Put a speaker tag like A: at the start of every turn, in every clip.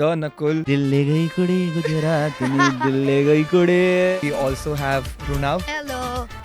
A: The Nakul.
B: दिल ले गई कुड़ी गुजरात में दिल ले गई कुड़ी.
A: We also have Runav.
C: Hello.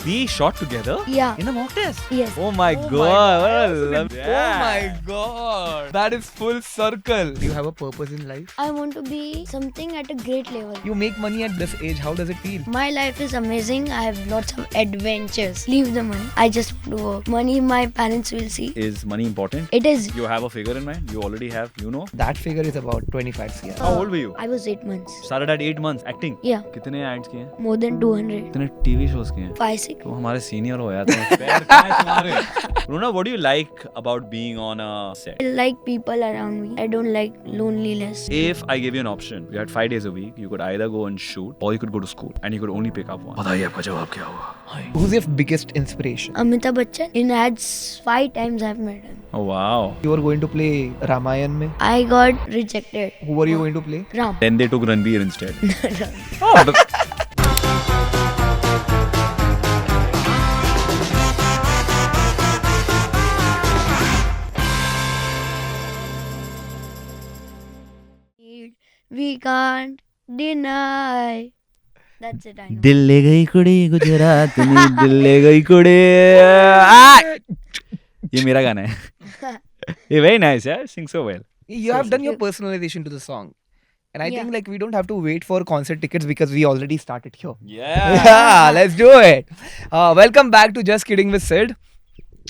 B: We shot together
C: Yeah.
B: in a mock test.
C: Yes.
B: Oh my god! What a love-
A: Oh my god. That is full circle. Do you have a purpose in life?
C: I want to be something at a great level.
A: You make money at this age. How does it feel?
C: My life is amazing. I have lots of adventures. Leave the money. I just want to work. Money my parents will see.
B: Is money important?
C: It is.
B: You have a figure in mind? You already have, you know?
A: That figure is about 25 CR.
B: How old were you?
C: I was 8 months.
B: Started at 8 months acting.
C: Yeah.
B: कितने ads किए हैं?
C: More than 200.
B: कितने TV shows किए हैं?
C: 5, 6.
B: तो हमारे senior हो यार. पैर कहाँ हैं तुम्हारे? Runa, what do you like about being on a set?
C: I like people around me. I don't like loneliness.
B: If I gave you an option, you had 5 days a week, you could either go and shoot or you could go to school and you could only pick up one. बताइए आपका जवाब क्या होगा?
A: Who's your biggest inspiration?
C: Amitabh Bachchan. In ads 5 times I've met him.
B: Oh wow.
A: You were going to play Ramayan mein.
C: I got rejected.
A: Who were you going to play?
C: Ram.
B: Then they took Ranveer instead.
C: We can't deny. That's it, I know.
B: दिल ले गई कुड़ी गुजरात में दिल ले गई कुड़ी. ये मेरा गाना है. ये very nice, yeah. Sing so well.
A: You have done your personalization to the song. And I
C: Yeah.
A: think like we don't have to wait for concert tickets because we already started here.
B: Yeah.
A: Yeah, let's do it. Welcome back to Just Kidding with Sid.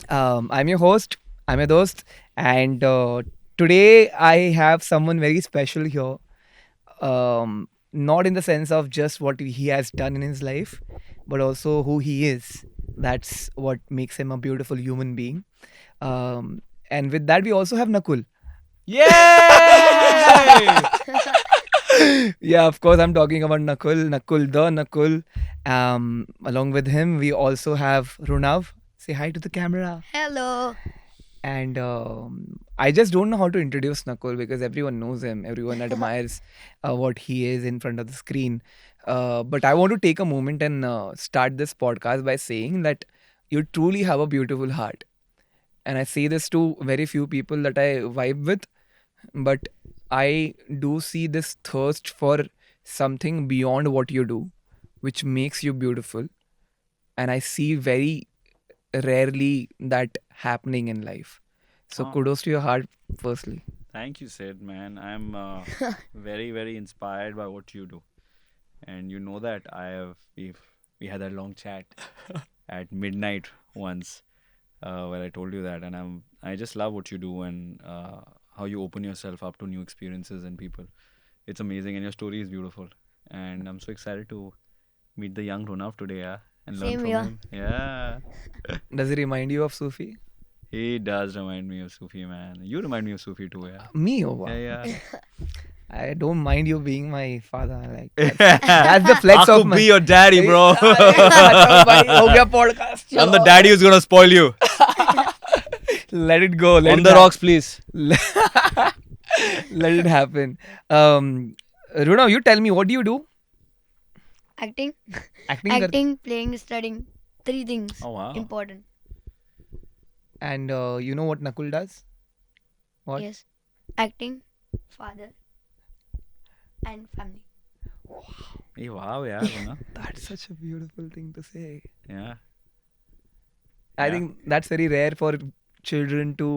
A: I'm your host. I'm your dost. And today I have someone very special here. Not in the sense of just what he has done in his life, but also who he is. That's what makes him a beautiful human being. And with that, we also have Nakul.
B: Yay!
A: Yeah, of course, I'm talking about Nakul, the Nakul. Along with him, we also have Runav. Say hi to the camera.
C: Hello.
A: And I just don't know how to introduce Nakul because everyone knows him. Everyone admires what he is in front of the screen. But I want to take a moment and start this podcast by saying that you truly have a beautiful heart. And I say this to very few people that I vibe with. But I do see this thirst for something beyond what you do, which makes you beautiful. And I see very rarely that happening in life. So
B: Oh.
A: kudos to your heart, firstly.
B: Thank you, Sid, man. I'm very, very inspired by what you do, and you know that we had that long chat at midnight once, where I told you that, and I just love what you do and how you open yourself up to new experiences and people. It's amazing, and your story is beautiful, and I'm so excited to meet the young Runav today, yeah, and learn
C: Same
B: from
C: here.
B: him. Yeah.
A: Does it remind you of Sufi?
B: He does remind me of Sufi, man. You remind me of Sufi too, yeah.
A: Me or what?
B: Yeah, yeah.
A: I don't mind you being my father. Like that's the flex
B: I
A: of
B: could
A: my.
B: be your daddy, bro.
A: चलो भाई, हो गया podcast.
B: I'm the daddy who's gonna spoil you.
A: Let it go. Let
B: On
A: it
B: the
A: happen.
B: rocks, please.
A: Let it happen. Runav, you tell me, what do you do?
C: Acting.
A: Acting. करते-
C: Acting, playing, studying. 3 things.
B: Oh wow.
C: Important.
A: And you know what Nakul does? What?
C: Yes. Acting, father, and family.
B: Hey, wow, yeah, Runa.
A: That's such a beautiful thing to say.
B: Yeah.
A: I
B: Yeah.
A: think that's very rare for children to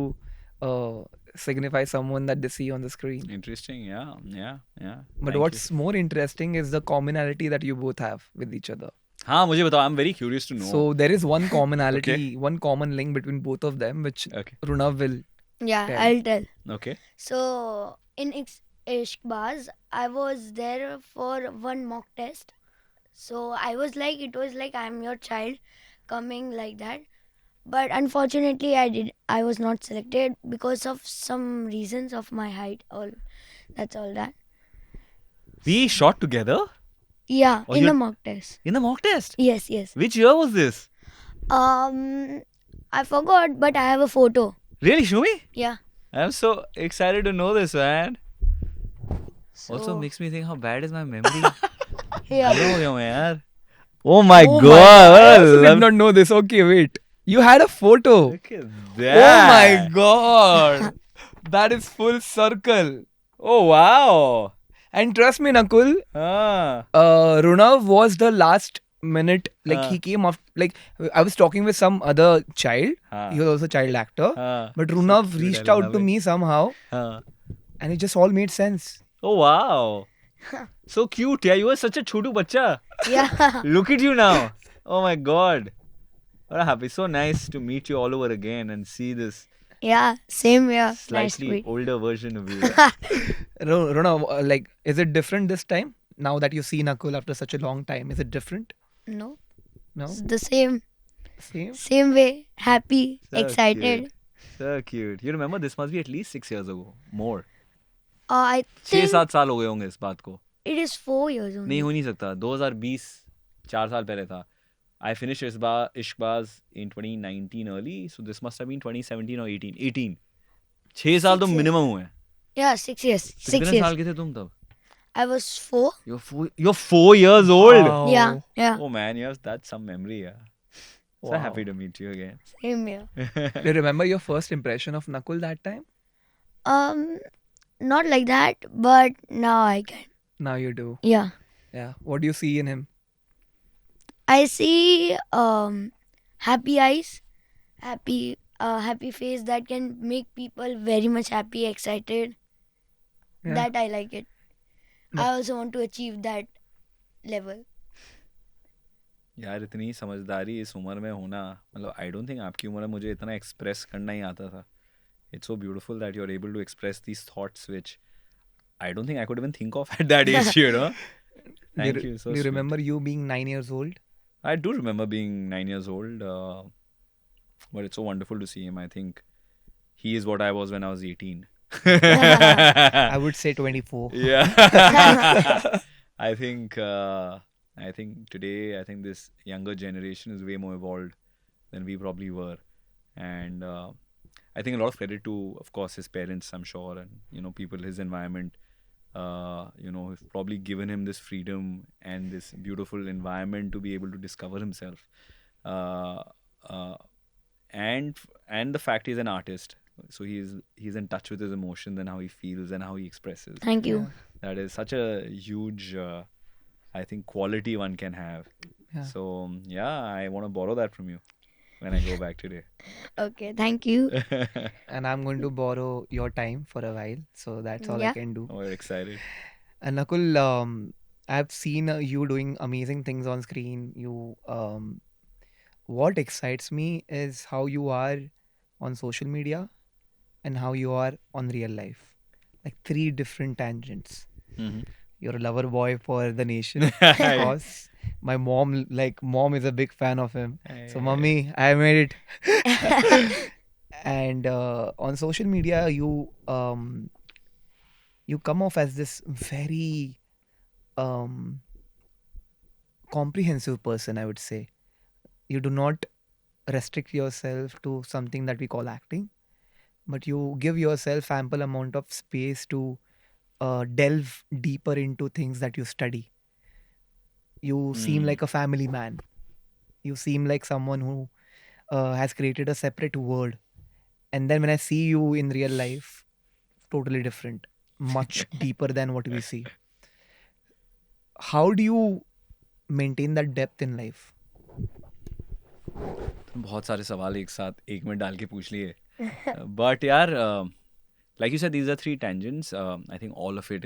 A: signify someone that they see on the screen.
B: Interesting. Yeah. Yeah. Yeah.
A: But
B: Thank
A: what's more interesting is the commonality that you both have with each other.
B: you. हाँ मुझे बताओ. I'm very curious to know.
A: So there is one commonality, one common link between both of them, which
B: Okay.
A: Runav will.
C: Yeah,
A: Tell.
C: I'll tell.
B: Okay.
C: So, in Ishqbaz, I was there for one mock test. So, it was like I'm your child coming like that. But unfortunately, I was not selected because of some reasons of my height. That's all that.
B: We shot together
C: Yeah,
B: Oh,
C: in the
B: you're-
C: mock test.
B: in the mock test.
C: Yes, yes.
B: Which year was this?
C: I forgot, but I have a photo.
B: Really, show me.
C: Yeah.
B: I'm so excited to know this, man.
C: So,
B: Also makes me think how bad is my memory.
C: yeah.
B: हो गया मैं यार. Oh my
A: Oh
B: god!
A: I
B: what a
A: also did
B: love-
A: not know this. Okay, wait. You had a photo.
B: Look at
A: Oh
B: that.
A: my god. That is full circle.
B: Oh wow.
A: And trust me, Nakul,
B: Ah.
A: Runav was the last minute. Like he
B: Ah.
A: came off. Like I was talking with some other child.
B: Ah.
A: He was also a child actor.
B: Ah.
A: But
B: So
A: Runav
B: cute. I
A: reached out
B: love
A: to
B: it.
A: me somehow,
B: Ah.
A: and it just all made sense.
B: Oh wow. So cute. Yeah, you were such a chotu bacha.
C: Yeah.
B: Look at you now. Oh my god. What a happy. So nice to meet you all over again and see this
C: Yeah. Same here. Nice to
B: slightly
C: meet.
B: older version of you.
A: Runav, like, is it different this time? Now that you see Nakul after such a long time, is it different?
C: No,
A: No,
C: it's the same.
A: same.
C: Same way. Happy,
B: So
C: excited.
B: cute. So cute. You remember this must be at least 6 years ago. More.
C: I
B: 6-7
C: think
B: साल हो गए होंगे इस बात को.
C: it is 4 years
B: नहीं
C: only.
B: हो नहीं सकता. 2020 4 साल पहले था. I finished Ishbaz in 2019 early, so this must have been 2017 or 18. 18. 6 साल तो
C: 6 years.
B: मिनिमम हुए.
C: Yeah, 6 years.
B: तो
C: 6
B: कितने
C: years.
B: साल के थे तुम तब?
C: I was 4.
B: You're 4 years old.
A: Wow.
C: Yeah, yeah.
B: Oh man, yes, that's some memory. Yeah. So
A: Wow.
B: happy to meet you again.
C: Same here.
A: Do you remember your first impression of Nakul that time?
C: Not like that, but now I can.
A: Now you do.
C: Yeah.
A: Yeah. What do you see in him?
C: I see happy eyes, happy face that can make people very much happy, excited.
A: Yeah.
C: That I like it.
A: No.
C: I also want to achieve that level.
B: यार इतनी समझदारी इस उम्र में होना मतलब I don't think आपकी उम्र में मुझे इतना एक्सप्रेस करना ही आता था. It's so beautiful that you're able to express these thoughts which I don't think I could even think of at that age, you know. Thank you. So
A: Do you
B: sweet.
A: remember you being 9 years old?
B: I do remember being 9 years old, but it's so wonderful to see him. I think he is what I was when I was 18.
A: I would say 24.
B: Yeah. I think today, I think this younger generation is way more evolved than we probably were. And I think a lot of credit to, of course, his parents, I'm sure, and, people, his environment, have probably given him this freedom and this beautiful environment to be able to discover himself. Uh, uh, and the fact he's an artist. So he's in touch with his emotions and how he feels and how he expresses.
C: Thank you.
B: That is such a huge, I think, quality one can have.
A: Yeah.
B: So yeah, I want to borrow that from you when I go back today.
C: Okay, thank you.
A: And I'm going to borrow your time for a while. So that's all I
C: Yeah.
A: can do.
B: Oh, you're excited.
A: And Nakul, I've seen you doing amazing things on screen. What excites me is how you are on social media and how you are on real life. Like 3 different tangents.
B: Mhm.
A: You're a lover boy for the nation, of course. My mom is a big fan of him. So, mommy, I made it. And on social media, you come off as this very comprehensive person, I would say. You do not restrict yourself to something that we call acting, but you give yourself ample amount of space to delve deeper into things that you study. You seem
B: Mm.
A: like a family man. You seem like someone who has created a separate world. And then when I see you in real life, totally different, much deeper than what we see. How do you maintain that depth in life?
B: बहुत सारे सवाल एक साथ एक में डाल के पूछ लिए. But यार, like you said, these are 3 tangents. I think all of it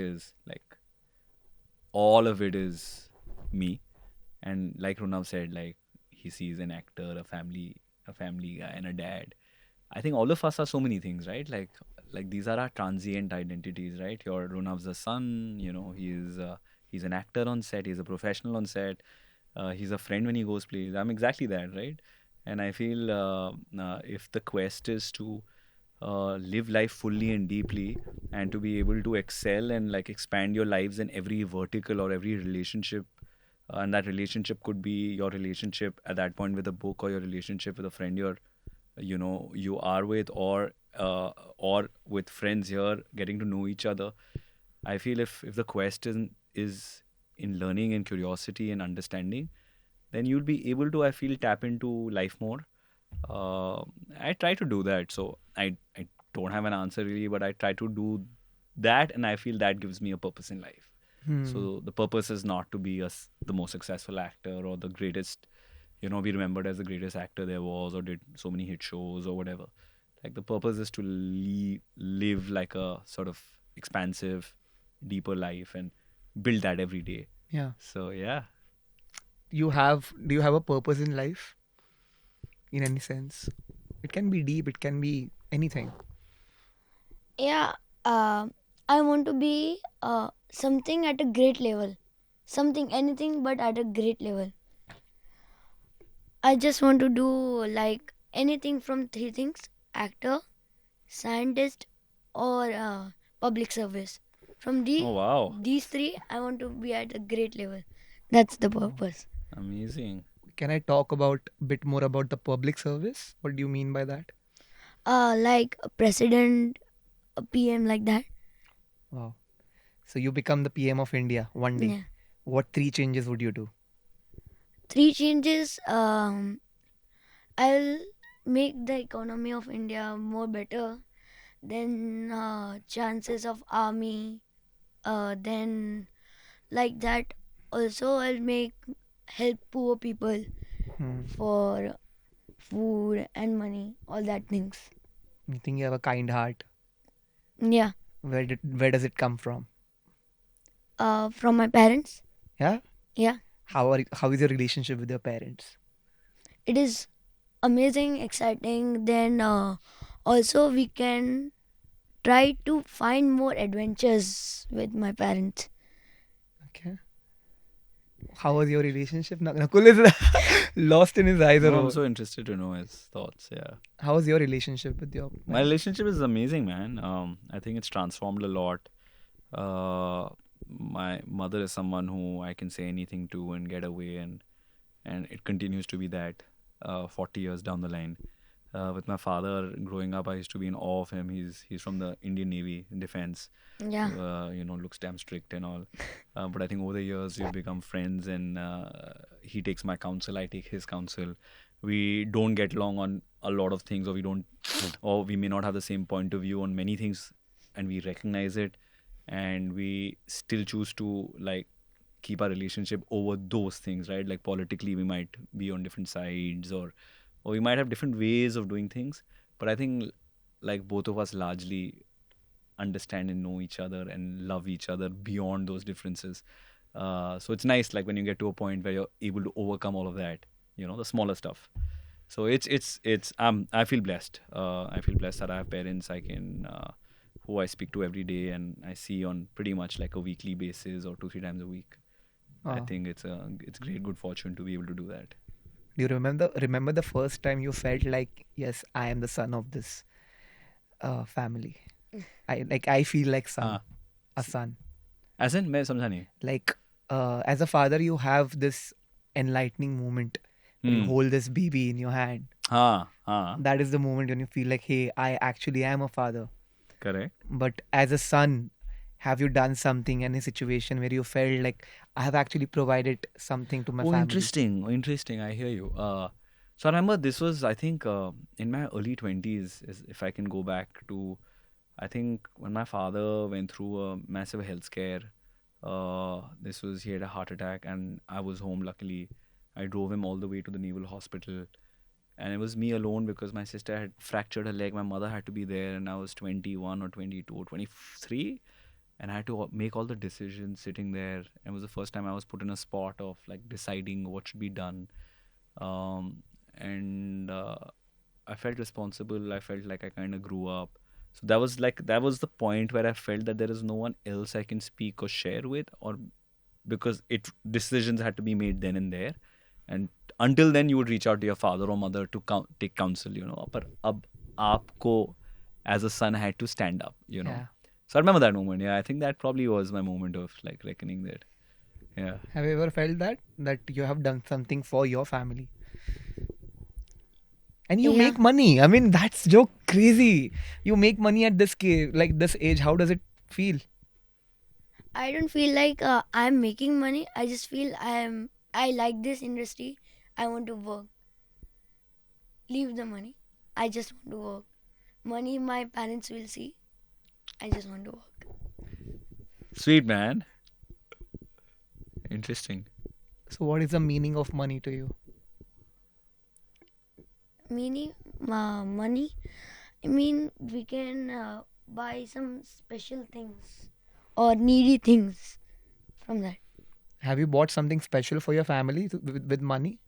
B: is me. And like Runav said, like he sees an actor, a family guy, and a dad. I think all of us are so many things, right? Like these are our transient identities, right? Your Runav's a son, he's an actor on set, he's a professional on set, he's a friend when he goes plays. I'm exactly that, right? And I feel if the quest is to live life fully and deeply and to be able to excel and like expand your lives in every vertical or every relationship, and that relationship could be your relationship at that point with a book or your relationship with a friend you are with, or with friends here getting to know each other. I feel if the quest is in learning and curiosity and understanding, then you'll be able to, I feel, tap into life more. I try to do that. So I don't have an answer really, but I try to do that, and I feel that gives me a purpose in life.
A: Hmm.
B: So the purpose is not to be the most successful actor or the greatest, be remembered as the greatest actor there was or did so many hit shows or whatever. Like the purpose is to live like a sort of expansive, deeper life and build that every day.
A: Yeah.
B: So yeah,
A: Do you have a purpose in life in any sense? It can be deep, it can be anything.
C: Yeah, I want to be something at a great level. Something, anything, but at a great level. I just want to do like anything from three things: actor, scientist, or public service. From
B: oh wow,
C: these three, I want to be at a great level. That's the purpose.
B: amazing.
A: Can I talk about a bit more about the public service? What do you mean by that?
C: Like a president, a PM, like that.
A: Wow. So you become the PM of India one day.
C: Yeah.
A: What 3 changes would you do?
C: Three changes. I'll make the economy of India more better. Then chances of army. Then like that. Also, I'll make help poor people
A: Hmm.
C: for food and money, all that things.
A: You think you have a kind heart?
C: Yeah.
A: Where does it come from?
C: From my parents.
A: Yeah.
C: Yeah.
A: How is your relationship with your parents?
C: It is amazing, exciting. Then also we can try to find more adventures with my parents.
A: Okay. How was your relationship? Nakul is lost in his eyes.
B: No, I'm so interested to know his thoughts. Yeah.
A: How was your relationship with your
B: My relationship is amazing, man. I think it's transformed a lot. My mother is someone who I can say anything to and get away, and it continues to be that 40 years down the line. With my father, growing up, I used to be in awe of him. He's from the Indian Navy in defense.
C: Yeah.
B: Looks damn strict and all. But I think over the years we've become friends, and he takes my counsel, I take his counsel. We don't get along on a lot of things, or we may not have the same point of view on many things, and we recognize it, and we still choose to like keep our relationship over those things, right? Like politically, we might be on different sides, or we might have different ways of doing things, but I think like both of us largely understand and know each other and love each other beyond those differences. So it's nice, like when you get to a point where you're able to overcome all of that, the smaller stuff. So it's I feel blessed. I feel blessed that I have parents who I speak to every day and I see on pretty much like a weekly basis or 2-3 times a week. I
A: Oh.
B: think it's great good fortune to be able to do that.
A: Do you remember the first time you felt like, yes, I am the son of this family? I feel like
B: हाँ,
A: a son.
B: as in मैं समझा नहीं.
A: Like as a father, you have this enlightening moment when you
B: Hmm.
A: hold this baby in your hand.
B: हाँ,
A: That is the moment when you feel like, hey, I actually am a father.
B: correct.
A: But as a son, have you done something in a situation where you felt like I have actually provided something to my
B: Oh,
A: family?
B: interesting. I hear you. So I remember this was, I think, in my early 20s, if I can go back to, I think when my father went through a massive health scare. He had a heart attack, and I was home. Luckily, I drove him all the way to the Naval Hospital, and it was me alone because my sister had fractured her leg. My mother had to be there, and I was 21 or 22 or 23, and I had to make all the decisions sitting there. And it was the first time I was put in a spot of like deciding what should be done, and I felt responsible. I felt like I kind of grew up. So that was the point where I felt that there is no one else I can speak or share with, or because decisions had to be made then and there, and until then you would reach out to your father or mother to take counsel, but ab aapko as a son had to stand up.
A: Yeah.
B: So I remember that moment. Yeah, I think that probably was my moment of like reckoning that. Yeah.
A: Have you ever felt that you have done something for your family? And you
C: Yeah.
A: make money. I mean, that's so crazy. You make money at this this age. How does it feel?
C: I don't feel like I'm making money. I just feel I like this industry. I want to work. Leave the money. I just want to work. Money my parents will see. I just want to work.
B: Sweet, man. Interesting.
A: So, what is the meaning of money to you?
C: Meaning, money. I mean, we can buy some special things or needy things from that.
A: Have you bought something special for your family with money?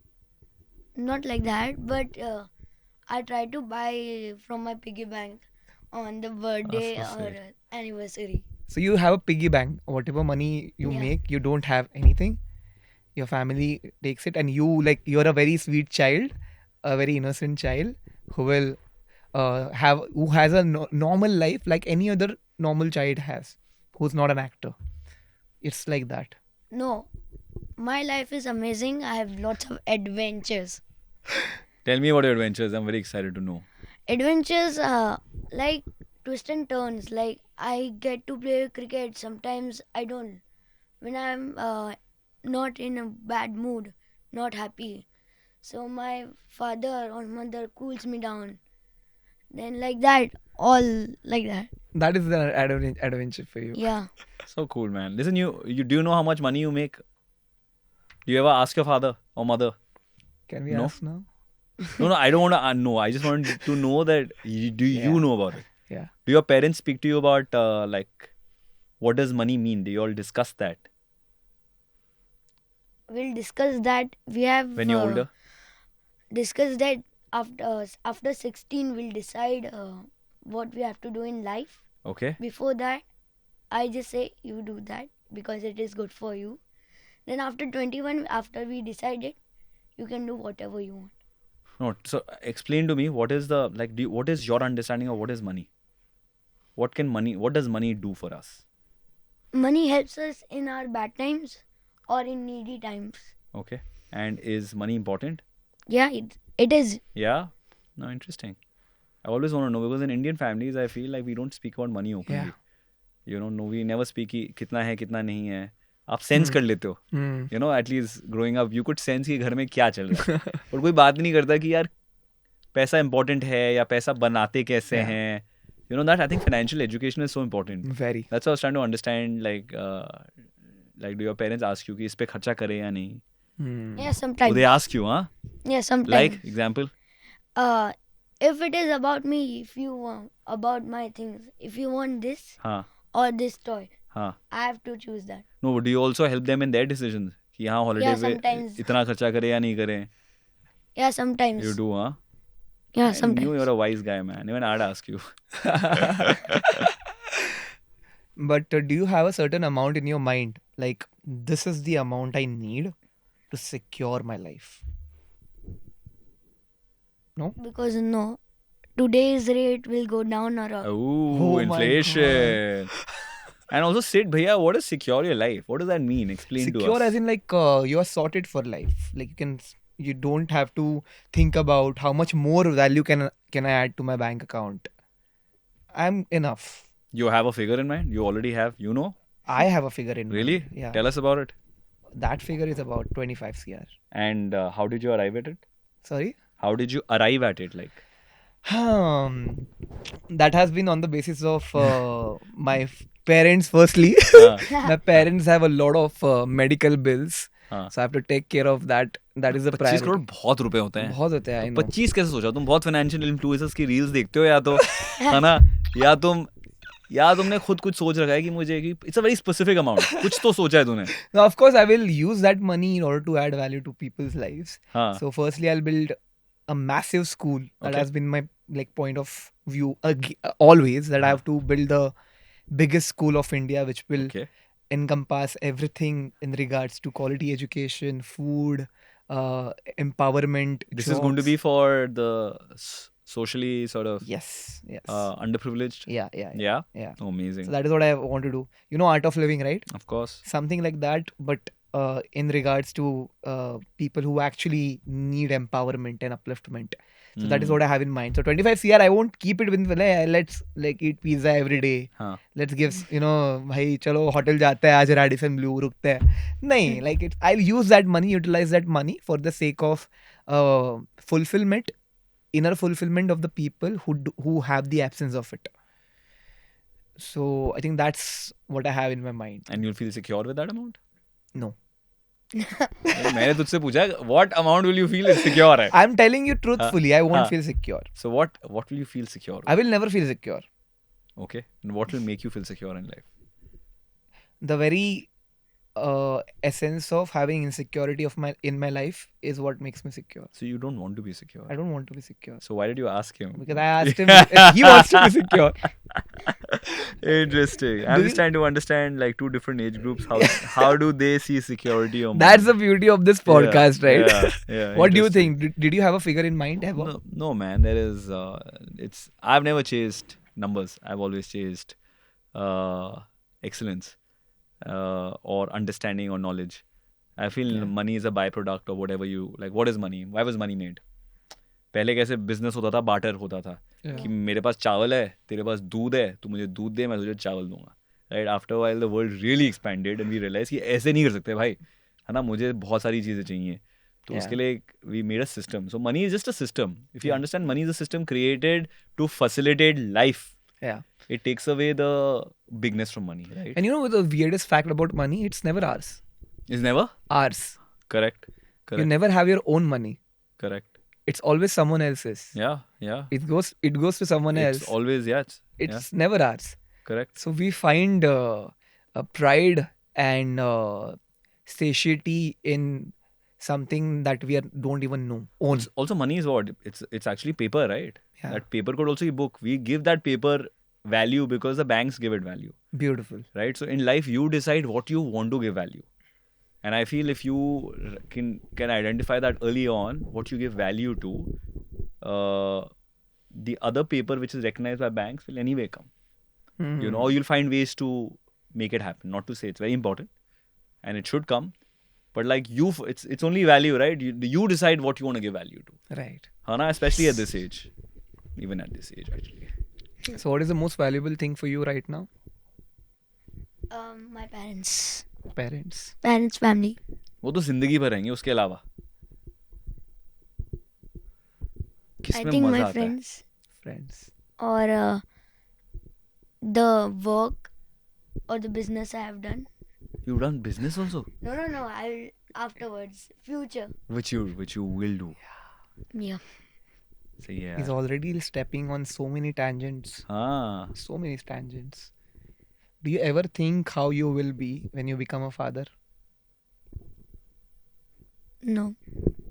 C: Not like that, but I try to buy from my piggy bank on the birthday
B: so
C: or
B: sweet.
C: anniversary.
A: So, you have a piggy bank. Whatever money you
C: Yeah.
A: make, you don't have anything. Your family takes it, and you're a very sweet child, a very innocent child who will who has a normal life like any other normal child has, who's not an actor. It's like that.
C: No, my life is amazing. I have lots of adventures.
B: Tell me about your adventures. I'm very excited to know.
C: Adventures like twists and turns. Like I get to play cricket. Sometimes I don't. When I'm not in a bad mood, not happy. So my father or mother cools me down. Then like that, all like that.
A: That is the adventure for you.
C: Yeah.
B: So cool, man. Listen, you do you know how much money you make? Do you ever ask your father or mother?
A: Can we
B: No.
A: ask now?
B: No, I don't want to know. I just want to know that you
A: Yeah.
B: know about it.
A: Yeah.
B: Do your parents speak to you about like what does money mean? Do you all discuss that
C: We'll discuss that. We have
B: when you're older?
C: discussed that after 16 we'll decide what we have to do in life.
B: Okay.
C: Before that, I just say you do that because it is good for you. Then after 21, after we decided, you can do whatever you want.
B: No. So explain to me what is the like. What is your understanding of what is money? What does money do for us?
C: Money helps us in our bad times or in needy times.
B: Okay. And is money important?
C: Yeah, it is.
B: Yeah. No, interesting. I always want to know because in Indian families, I feel like we don't speak about money openly.
A: Yeah.
B: You know, no, we never speak कि कितना है कितना नहीं है. आप sense कर लेते हो.
A: Hmm.
B: You know, at least growing up, you could sense कि घर में क्या चल रहा है. और कोई बात नहीं करता कि यार पैसा important है या पैसा बनाते कैसे
A: Yeah.
B: हैं. You know that I think financial education is so important.
A: Very.
B: That's what I was trying to understand. Like do your parents ask you कि इस पे खर्चा करें या नहीं?
A: Hmm.
C: Yeah,
B: Do
C: sometimes.
B: they ask you, huh?
C: Yeah, sometimes.
B: Like example?
C: If it is about me, if you want about my things, if you want this
B: हाँ
C: or this toy,
B: हाँ.
C: I have to choose that.
B: No, but do you also help them in their decisions? कि हाँ holiday
C: Yeah,
B: पे
C: sometimes.
B: इतना खर्चा करें या नहीं करें?
C: Yeah, sometimes.
B: You do, huh?
C: Yeah,
B: I
C: sometimes.
B: knew you're a wise guy, man. Even I'd ask you.
A: But do you have a certain amount in your mind? Like, this is the amount I need to secure my life. No?
C: Because no, today's rate will go down or up.
B: Ooh,
A: Oh my
B: inflation. And also, Sid, bhaiya, what is secure your life? What does that mean? Explain to
A: Secure
B: us.
A: as in like you're sorted for life. Like you don't have to think about how much more value can I add to my bank account. I'm enough.
B: You have a figure in mind? You already have? You know?
A: I have a figure in
B: Really?
A: mind. Yeah.
B: Tell us about it.
A: That figure is about 25 CR.
B: And how did you arrive at it?
A: Sorry?
B: How did you arrive at it? Like,
A: That has been on the basis of my parents firstly. My parents have a lot of medical bills.
B: हाँ.
A: So I have to take care of that. That is the
B: 25
A: priority.
B: Crore बहुत रुपए होते हैं.
A: बहुत होते हैं, I know.
B: 25 कैसे सोचा? तुम बहुत फाइनेंशियल इन्फ्लुएंसर्स की रील्स देखते हो या तो है ना, या तुमने खुद कुछ सोच रखा है कि मुझे कि it's a very specific amount, कुछ तो सोचा है तूने.
A: Now, of course, I will use that money in order to add value to people's lives.
B: हाँ.
A: So, firstly, I'll build a massive school. That
B: Okay.
A: has been my point of view always. That I have to build the biggest school of India, which will
B: Okay.
A: encompass everything in regards to quality education, food, empowerment.
B: This is going to
A: jobs.
B: be for the socially sort of
A: Yes.
B: underprivileged.
A: Yeah.
B: Yeah.
A: Yeah.
B: Oh, amazing.
A: So that is what I want to do. You know, Art of Living, right?
B: Of course.
A: Something like that, but in regards to people who actually need empowerment and upliftment. So that is what I have in mind. So 25 CR, I won't keep it with let's like eat pizza every day.
B: हाँ.
A: Let's give भाई चलो hotel जाते हैं आज Radisson Blue रुकते हैं. नहीं, like I'll use that money, utilize that money for the sake of fulfillment, inner fulfillment of the people who have the absence of it. So I think that's what I have in my mind.
B: And you'll feel secure with that amount?
A: No.
B: मैंने तुझसे पूछा what amount will you feel secure है?
A: I'm telling you truthfully, I won't
B: हाँ.
A: feel secure.
B: So what will you feel secure with?
A: I will never feel secure.
B: Okay. And what will make you feel secure in life?
A: The very essence of having insecurity in my life is what makes me secure.
B: So you don't want to be secure.
A: I don't want to be secure
B: So why did you ask him?
A: because I asked him if he wants to be secure.
B: Interesting.
A: Do
B: I'm
A: you-
B: just trying to understand like two different age groups. How do they see security or
A: That's
B: money?
A: the beauty of this podcast, right?
B: Yeah.
A: What do you
B: interesting.
A: think? Did you have a figure in mind ever?
B: No, man. There is. I've never chased numbers. I've always chased excellence or understanding or knowledge. I feel
A: Yeah.
B: money is a byproduct of whatever you like. What is money? Why was money made? पहले कैसे business होता था, barter होता था
A: Yeah.
B: कि मेरे पास चावल है, तेरे पास दूध है, तू मुझे दूध दे, मैं तुझे चावल दूंगा. Right after while the world really expanded and we realize कि ऐसे नहीं कर सकते भाई, है ना, मुझे बहुत सारी चीज़ें चाहिए. तो
A: Yeah.
B: उसके लिए we made a system. So money is just a system. If you
A: Yeah.
B: Understand, money is a system created to facilitate life.
A: Yeah.
B: It takes away the bigness from money, right?
A: And you know the weirdest fact about money? It's never ours.
B: It's never
A: Ours.
B: correct.
A: You
B: Correct.
A: never have your own money.
B: Correct.
A: It's always someone else's.
B: Yeah. Yeah.
A: It goes to someone
B: It's
A: else.
B: always yeah.
A: It's never ours.
B: Correct.
A: So we find a pride and satiety in something that we don't even know own.
B: Also, money is what? It's actually paper, right?
A: Yeah.
B: That paper could also be book. We give that paper value because the banks give it value,
A: Beautiful.
B: right? So in life, you decide what you want to give value. And I feel if you can identify that early on, what you give value to, the other paper which is recognized by banks will anyway come. You know, or you'll find ways to make it happen. Not to say it's very important, and it should come, but like it's only value, right? You decide what you want to give value to,
A: Right.
B: Hana, especially at this age, even at this age actually.
A: So what is the most valuable thing for you right now?
C: My parents.
A: Parents.
C: Parents, family.
B: वो तो जिंदगी भर रहेंगे, उसके अलावा
C: I
B: किसमें
C: think
B: मजा
C: my
B: आता है?
C: friends.
A: Friends.
C: Or the work or the business I have done.
B: You've done business also,
C: No. I'll afterwards. Future.
B: which you will do.
C: Yeah.
B: So yeah.
A: He's already stepping on so many tangents.
B: Ah,
A: So many tangents. Do you ever think how you will be when you become a father?
C: No.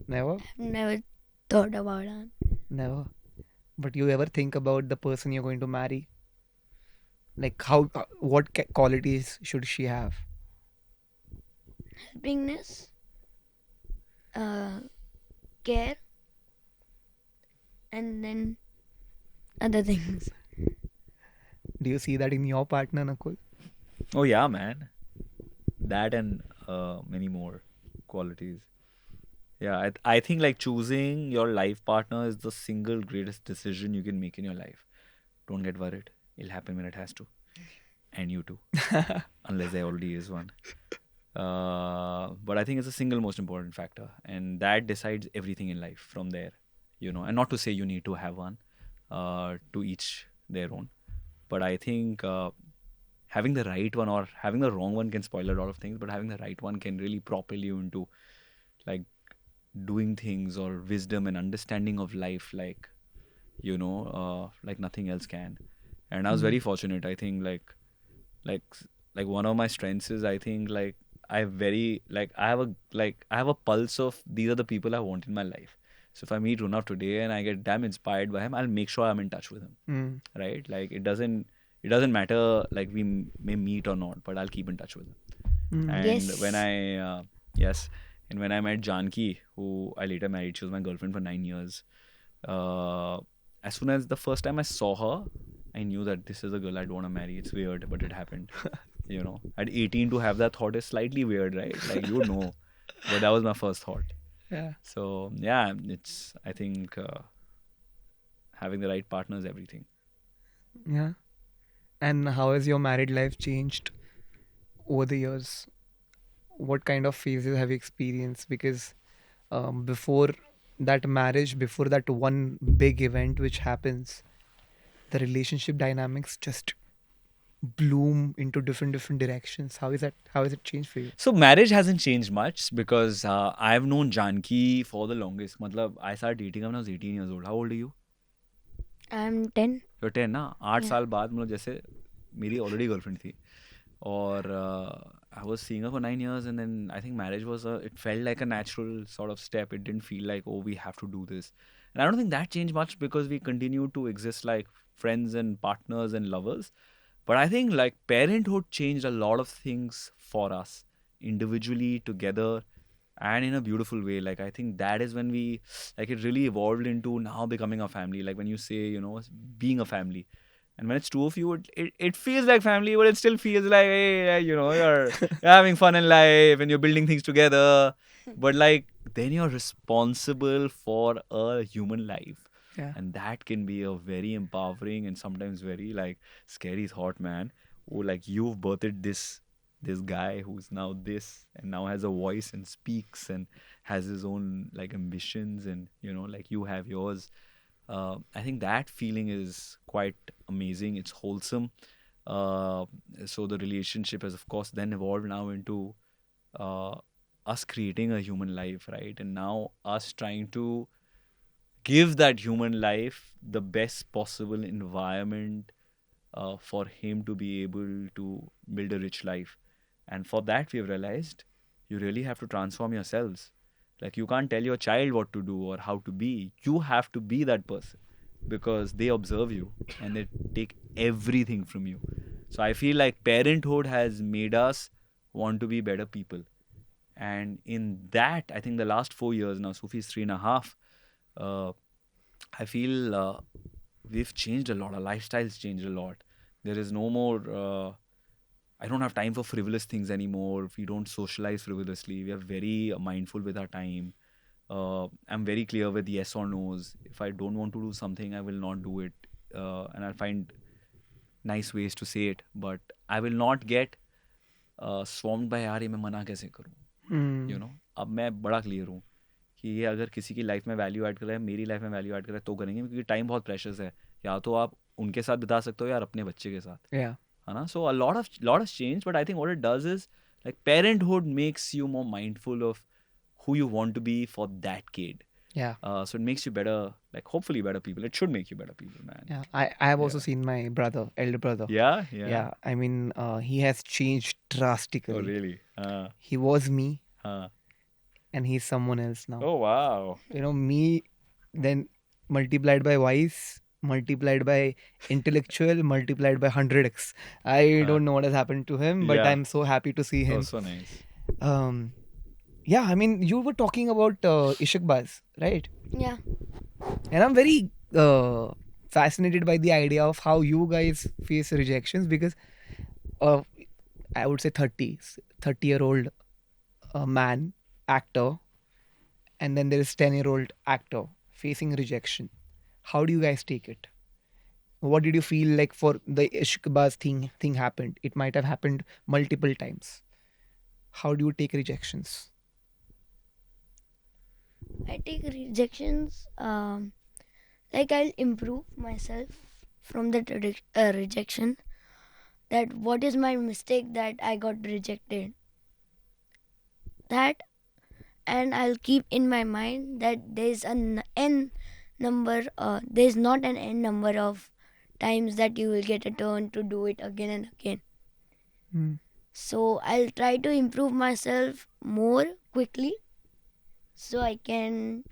A: Never?
C: I've never thought about that.
A: Never. But you ever think about the person you're going to marry? Like how, what qualities should she have?
C: Helpingness. Care. And then other things.
A: Do you see that in your partner, Nakul?
B: oh yeah, man. That and many more qualities. Yeah, I think like choosing your life partner is the single greatest decision you can make in your life. Don't get worried. It'll happen when it has to. And you too. Unless there already is one. But I think it's the single most important factor. And that decides everything in life from there. You know, and not to say you need to have one, to each their own. But I think having the right one or having the wrong one can spoil a lot of things, but having the right one can really propel you into like doing things or wisdom and understanding of life like, you know, like nothing else can. And I was very fortunate. I think like one of my strengths is I think like I have a pulse of these are the people I want in my life. So if I meet Runav today and I get damn inspired by him, I'll make sure I'm in touch with him.
A: Mm.
B: Right? Like it doesn't matter like we may meet or not, but I'll keep in touch with him.
A: Mm.
B: And
C: Yes.
B: when I met Janki, who I later married, she was my girlfriend for 9 years. As soon as the first time I saw her, I knew that this is a girl I'd want to marry. It's weird, but it happened. You know, at 18 to have that thought is slightly weird, right? Like you know, but that was my first thought.
A: Yeah.
B: So yeah, I think having the right partner is everything.
A: Yeah. And how has your married life changed over the years? What kind of phases have you experienced? Because before that marriage, before that one big event which happens, the relationship dynamics just bloom into different directions? How has it changed for you?
B: So marriage hasn't changed much because I've known Janki for the longest. Matlab, I started dating her when I was 18 years old. How old are you?
C: I'm 10.
B: You're 10 ना 8
C: Yeah.
B: साल बाद मतलब जैसे मेरी already girlfriend थी और I was seeing her for 9 years and then I think marriage was it felt like a natural sort of step. It didn't feel like, oh, we have to do this. And I don't think that changed much because we continued to exist like friends and partners and lovers. But I think like parenthood changed a lot of things for us individually, together, and in a beautiful way. Like I think that is when we like it really evolved into now becoming a family. Like when you say, being a family. And when it's two of you, it feels like family, but it still feels like, hey, you're having fun in life and you're building things together. But like, then you're responsible for a human life.
A: Yeah.
B: And that can be a very empowering and sometimes very like scary thought, man. Oh, like you've birthed this guy who's now this and now has a voice and speaks and has his own like ambitions and like you have yours. I think that feeling is quite amazing. It's wholesome. Uh, so the relationship has, of course, then evolved now into uh, us creating a human life, right? And now us trying to give that human life the best possible environment for him to be able to build a rich life. And for that, we've realized you really have to transform yourselves. Like, you can't tell your child what to do or how to be. You have to be that person because they observe you and they take everything from you. So, I feel like parenthood has made us want to be better people. And in that, I think the last 4 years now, Sufi's 3.5, uh, I feel we've changed a lot. Our lifestyles changed a lot. There is no more. I don't have time for frivolous things anymore. We don't socialize frivolously. We are very mindful with our time. I'm very clear with yes or no's. If I don't want to do something, I will not do it. And I'll find nice ways to say it. But I will not get swarmed by यार ये मैं मना कैसे करूँ. अब मैं बड़ा clear हूँ कि ये अगर किसी की लाइफ में वैल्यू ऐड कर रहा है, मेरी लाइफ में वैल्यू ऐड कर रहा है तो करेंगे क्योंकि टाइम बहुत प्रेशर्स है. या तो आप उनके साथ बिता सकते हो या अपने बच्चे के साथ.
A: Yeah.
B: है ना. So a lot has changed, but I think what it does is like parenthood makes you more mindful of who you want to be for that kid.
A: Yeah.
B: So it makes you better, like hopefully better people. It should make you better people, man.
A: Yeah. I have also seen my elder brother.
B: Yeah.
A: Yeah. I mean, he has changed drastically.
B: Oh really?
A: He was me,
B: Uh.
A: and he's someone else now.
B: Oh wow.
A: Me, then multiplied by wise, multiplied by intellectual, multiplied by 100x. I don't know what has happened to him, but
B: Yeah.
A: I'm so happy to see
B: Oh,
A: him.
B: so nice.
A: Yeah, I mean, you were talking about Ishakbaz, right?
C: Yeah.
A: And I'm very fascinated by the idea of how you guys face rejections because I would say 30-year-old man, actor, and then there is 10-year-old actor facing rejection. How do you guys take it? What did you feel like for the Ishkbaz thing happened? It might have happened multiple times. How do you take rejections?
C: I take rejections. Like I'll improve myself from that rejection. That what is my mistake that I got rejected. That, and I'll keep in my mind that there's an n number. There's not an n number of times that you will get a turn to do it again and again. So I'll try to improve myself more quickly so I can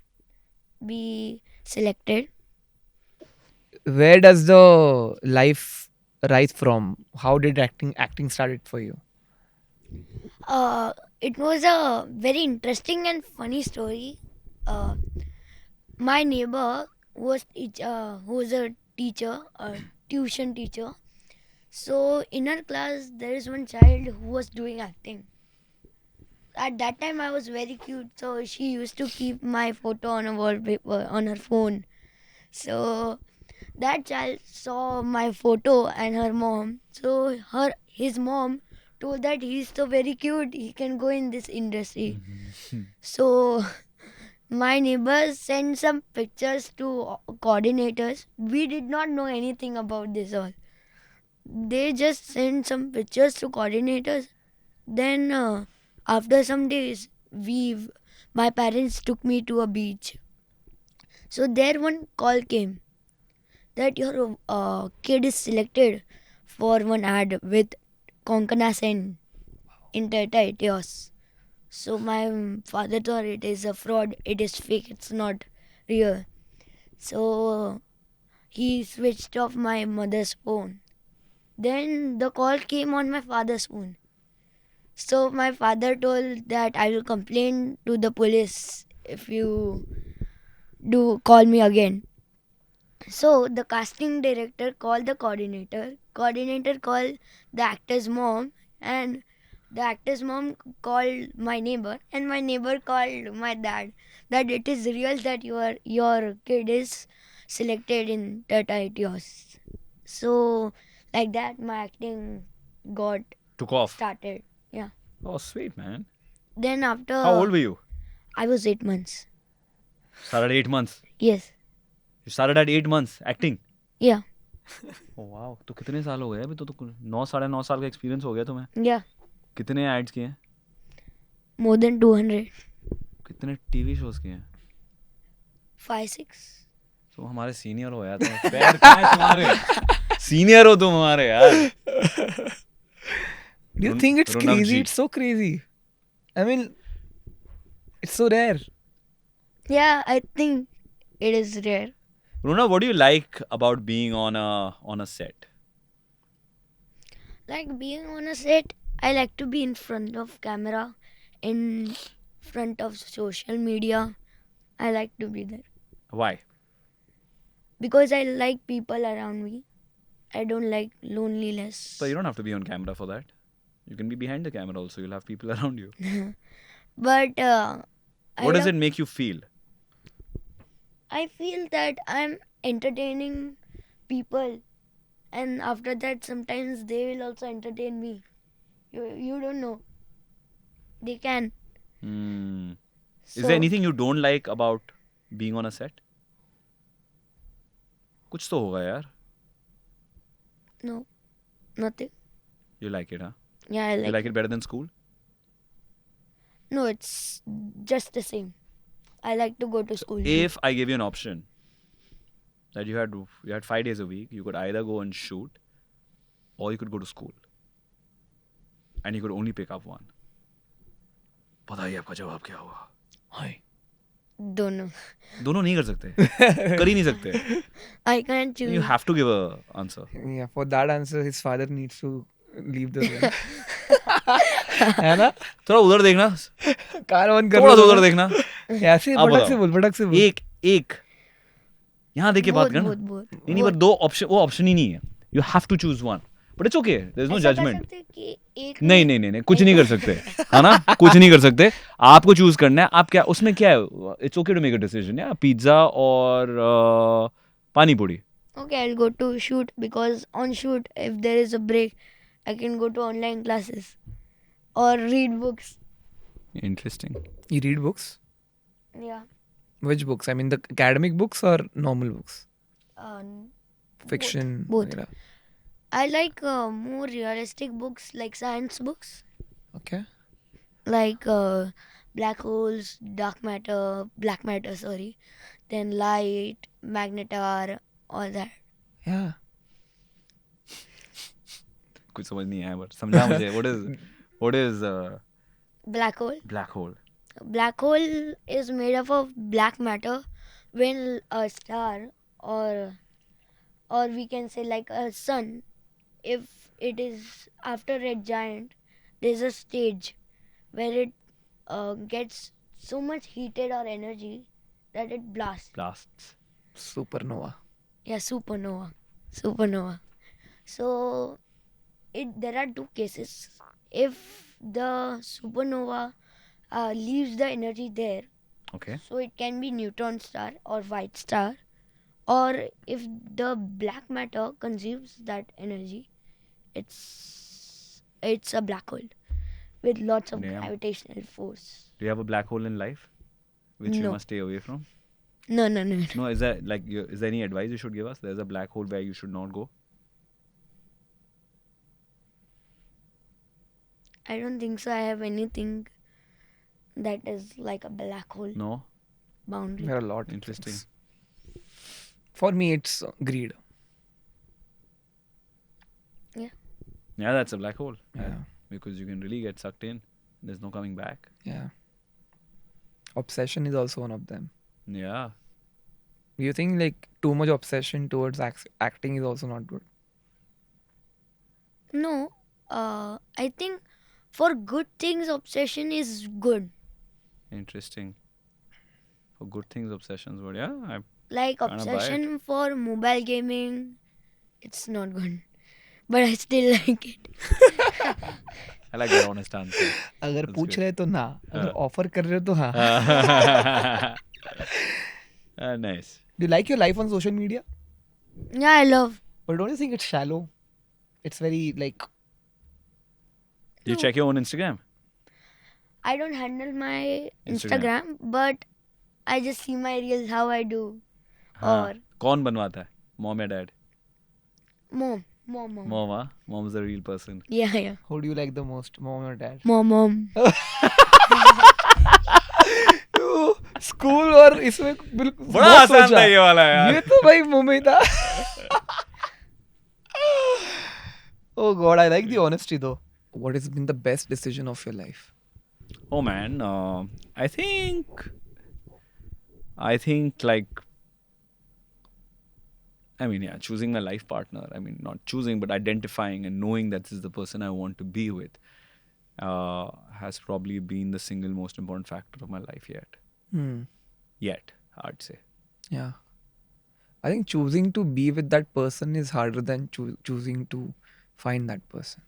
C: be selected.
A: Where does the life rise from? How did acting started for you?
C: It was a very interesting and funny story. My neighbor was who was a teacher, a tuition teacher. So in her class, there is one child who was doing acting. At that time, I was very cute, so she used to keep my photo on a wallpaper on her phone. So that child saw my photo and her mom. So his mom told that he's so very cute, he can go in this industry. So my neighbors sent some pictures to coordinators. We did not know anything about this all. they just sent some pictures to coordinators. Then after some days, my parents took me to a beach. So there one call came that your kid is selected for one ad with Konkana Sen in Tata Etios. So my father thought it is a fraud, it is fake, it's not real. So he switched off my mother's phone. Then the call came on my father's phone. So my father told that I will complain to the police if you do call me again. So the casting director called the coordinator. Coordinator called the actor's mom, and the actor's mom called my neighbor, and my neighbor called my dad. That it is real that your kid is selected in Tata Etios. So like that, my acting got
B: Took off.
C: started. Yeah.
B: Oh, sweet, man.
C: Then after
B: How old were you?
C: I was 8 months.
B: Started 8 months.
C: Yes.
B: You started at 8 months acting.
C: Yeah.
B: Oh wow. तो कितने साल हो गए अभी तो 9 साल का experience हो गया तुम्हें.
C: Yeah.
B: कितने एड्स किए हैं?
C: More than 200.
B: कितने टीवी शोज किए हैं?
C: 5-6.
B: तुम हमारे सीनियर हो यार. तुम पैर कहाँ हैं तुम्हारे? सीनियर हो तुम हमारे यार.
A: Do you think it's
B: Ronak
A: crazy?
B: ji.
A: It's so crazy. I mean, it's so rare.
C: Yeah, I think it is rare.
B: Runa, what do you like about being on a set?
C: Like being on a set, I like to be in front of camera, in front of social media. I like to be there
B: Why?
C: because I like people around me. I don't like loneliness.
B: So you don't have to be on camera for that. You can be behind the camera also. You'll have people around you.
C: But
B: What does it make you feel?
C: I feel that I'm entertaining people, and after that, sometimes they will also entertain me. You don't know. They can.
B: Hmm. Is
C: So,
B: there anything you don't like about being on a set? कुछ तो होगा यार.
C: No, nothing.
B: You like it, huh?
C: Yeah, I
B: You
C: like.
B: like it better than school?
C: No, it's just the same. I like to go to school. too.
B: If I gave you an option that you had 5 days a week, you could either go and shoot, or you could go to school, and you could only pick up one. बताइए आपका जवाब क्या होगा?
A: Hi.
C: Don't know.
B: दोनों नहीं कर सकते. कर ही नहीं सकते.
C: I can't choose.
B: You have to give a answer.
A: Yeah, for that answer, his father needs to leave the room. है ना?
B: थोड़ा उधर देखना.
A: कार ऑन कर
B: थोड़ा
A: लो
B: उधर देखना.
A: ऐसे
B: आप
A: पटक से
B: बताओ.
A: बोल पटक से बोल.
B: एक यहाँ देख के बात करना.
C: बोथ
B: नहीं पर दो ऑप्शन, वो ऑप्शन ही नहीं है. You have to choose one. But it's okay. There's no judgment. नहीं कुछ नहीं कर सकते है ना. कुछ नहीं कर सकते. आपको चूज करना है. आप क्या उसमें क्या है? It's okay to make a decision. या पिज्जा और पानी पूरी.
C: Okay, I'll go to shoot because on shoot, if there is a break, I can go to online classes or read books.
B: Interesting.
A: You read books?
C: Yeah.
A: Which books? I mean, the academic books or normal books?
C: Um,
A: Fiction.
C: Both.
A: वगैरह.
C: I like more realistic books like science books,
A: Okay.
C: like black holes, black matter, sorry, then light, magnetar, all that.
A: Yeah.
B: कुछ समझ नहीं आया but समझा मुझे. What is
C: Black hole.
B: black hole?
C: Black hole is made up of black matter. When a star or we can say like a sun, if it is after red giant, there's a stage where it gets so much heated or energy that it blasts.
B: Blasts.
A: Supernova.
C: Yeah, supernova. So there are two cases. If the supernova leaves the energy there,
B: Okay.
C: so it can be neutron star or white star, or if the black matter consumes that energy, it's a black hole with lots of
B: Damn.
C: gravitational force.
B: Do you have a black hole in life which you
C: No.
B: must stay away from?
C: No.
B: No, is there any advice you should give us? There's a black hole where you should not go.
C: I don't think so. I have anything that is like a black hole
B: No?
C: boundary.
A: There are a lot. of
B: Interesting.
A: things. For me, it's greed.
B: Yeah, that's a black hole.
A: Yeah.
B: Because you can really get sucked in. There's no coming back.
A: Yeah. Obsession is also one of them.
B: Yeah.
A: Do you think like too much obsession towards acting is also not good?
C: No, I think for good things, obsession is good.
B: Interesting. For good things, obsessions, but yeah, I
C: Like
B: Kinda buy it.
C: obsession for mobile gaming, it's not good. But I still like it.
B: like that honest answer.
A: अगर
B: That's
A: पूछ
B: good.
A: रहे तो ना, अगर offer कर रहे तो हाँ.
B: Nice.
A: Do you like your life on social media?
C: Yeah, I love.
A: But don't you think it's shallow? It's very like
B: Do you
C: No.
B: check your own Instagram?
C: I don't handle my
B: Instagram.
C: Instagram, but I just see my reels how I do.
B: हाँ.
C: और
B: कौन बनवाता है? Mom or dad?
C: mom.
B: Mom, huh? Mom's the real person.
C: Yeah.
A: who do you like the most, mom or dad?
C: Mom.
A: School और इसमें बिल्कुल
B: बड़ा
A: बहुत
B: आसान
A: सोचा.
B: था ये वाला यार.
A: ये तो भाई मुंह में था. Oh God, I like the honesty though. What has been the best decision of your life?
B: Oh man, I think like, I mean, yeah, choosing my life partner. I mean, not choosing, but identifying and knowing that this is the person I want to be with has probably been the single most important factor of my life yet. Yet, I'd say.
A: Yeah. I think choosing to be with that person is harder than choosing to find that person.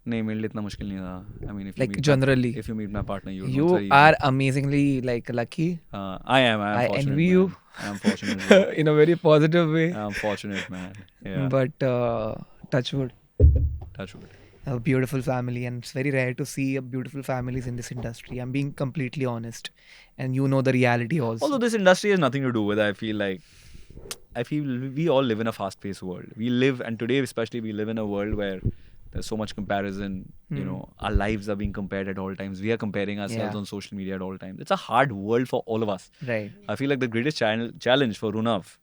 B: नहीं मेरे लिए इतना मुश्किल नहीं था. I mean, if
A: Like
B: you meet
A: generally.
B: if you meet my partner, you
A: You are amazingly like lucky
B: I am
A: I
B: fortunate.
A: envy
B: man.
A: you.
B: I am fortunate. man.
A: in a very positive way.
B: I'm fortunate, man. Yeah.
A: But touch wood.
B: Touch wood.
A: A beautiful family, and it's very rare to see a beautiful families in this industry. I'm being completely honest, and you know the reality also.
B: Although this industry has nothing to do with it, I feel we all live in a fast-paced world. We live, and today especially, we live in a world where there's so much comparison. You know, our lives are being compared at all times. We are comparing ourselves
A: Yeah.
B: on social media at all times. It's a hard world for all of us.
A: Right.
B: I feel like the greatest challenge for Runav,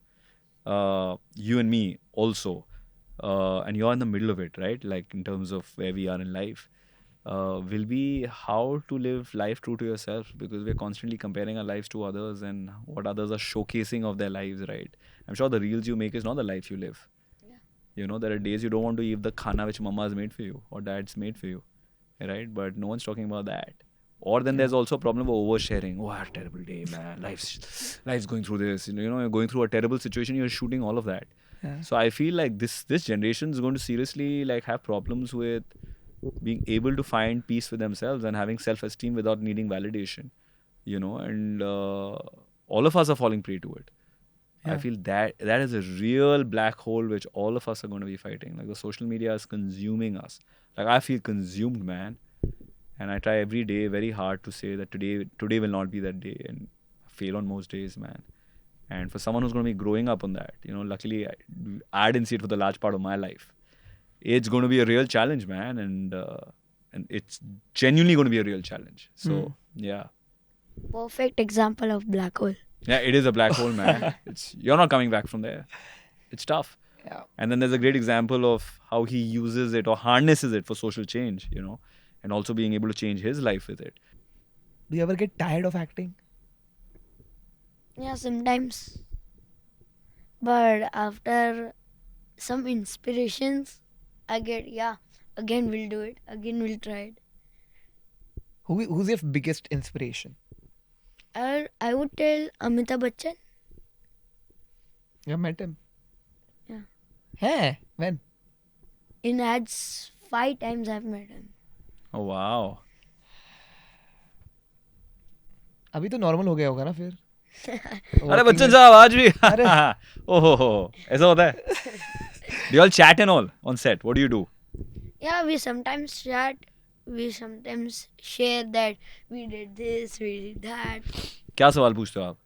B: you and me also, and you're in the middle of it, right? Like in terms of where we are in life, will be how to live life true to yourself, because we're constantly comparing our lives to others and what others are showcasing of their lives, right? I'm sure the reels you make is not the life you live. You know, there are days you don't want to eat the khana which mama has made for you or dad's made for you, right? But no one's talking about that. Or then there's also a problem of oversharing. Oh, I had a terrible day, man. Life's going through this. You know, you're going through a terrible situation. You're shooting all of that.
A: Yeah.
B: So I feel like this generation is going to seriously like have problems with being able to find peace with themselves and having self-esteem without needing validation. You know, and all of us are falling prey to it. I
A: Yeah.
B: feel that is a real black hole which all of us are going to be fighting. Like the social media is consuming us. Like I feel consumed, man. And I try every day very hard to say that today will not be that day, and I fail on most days, man. And for someone who's going to be growing up on that, you know, luckily I didn't see it for the large part of my life. It's going to be a real challenge, man, and it's genuinely going to be a real challenge. So yeah.
C: Perfect example of black hole.
B: Yeah, it is a black hole, man. You're not coming back from there. It's tough.
A: Yeah.
B: And then there's a great example of how he uses it or harnesses it for social change, you know, and also being able to change his life with it.
A: Do you ever get tired of acting?
C: Yeah, sometimes. But after some inspirations, I get, again we'll do it. Again we'll try it.
A: Who's your biggest inspiration?
C: I would tell Amitabh Bachchan.
A: You have met him?
C: Yeah.
A: Hey, when?
C: In ads, 5 times I've met him.
B: Oh, wow.
A: अभी तो normal हो गया होगा ना फिर.
B: अरे बच्चन साहब आज भी ओहो ऐसा होता है. Do you all chat and all on set? What do you do?
C: Yeah, we sometimes chat. We sometimes share that we did this, we did that.
B: क्या सवाल पूछते हो आप?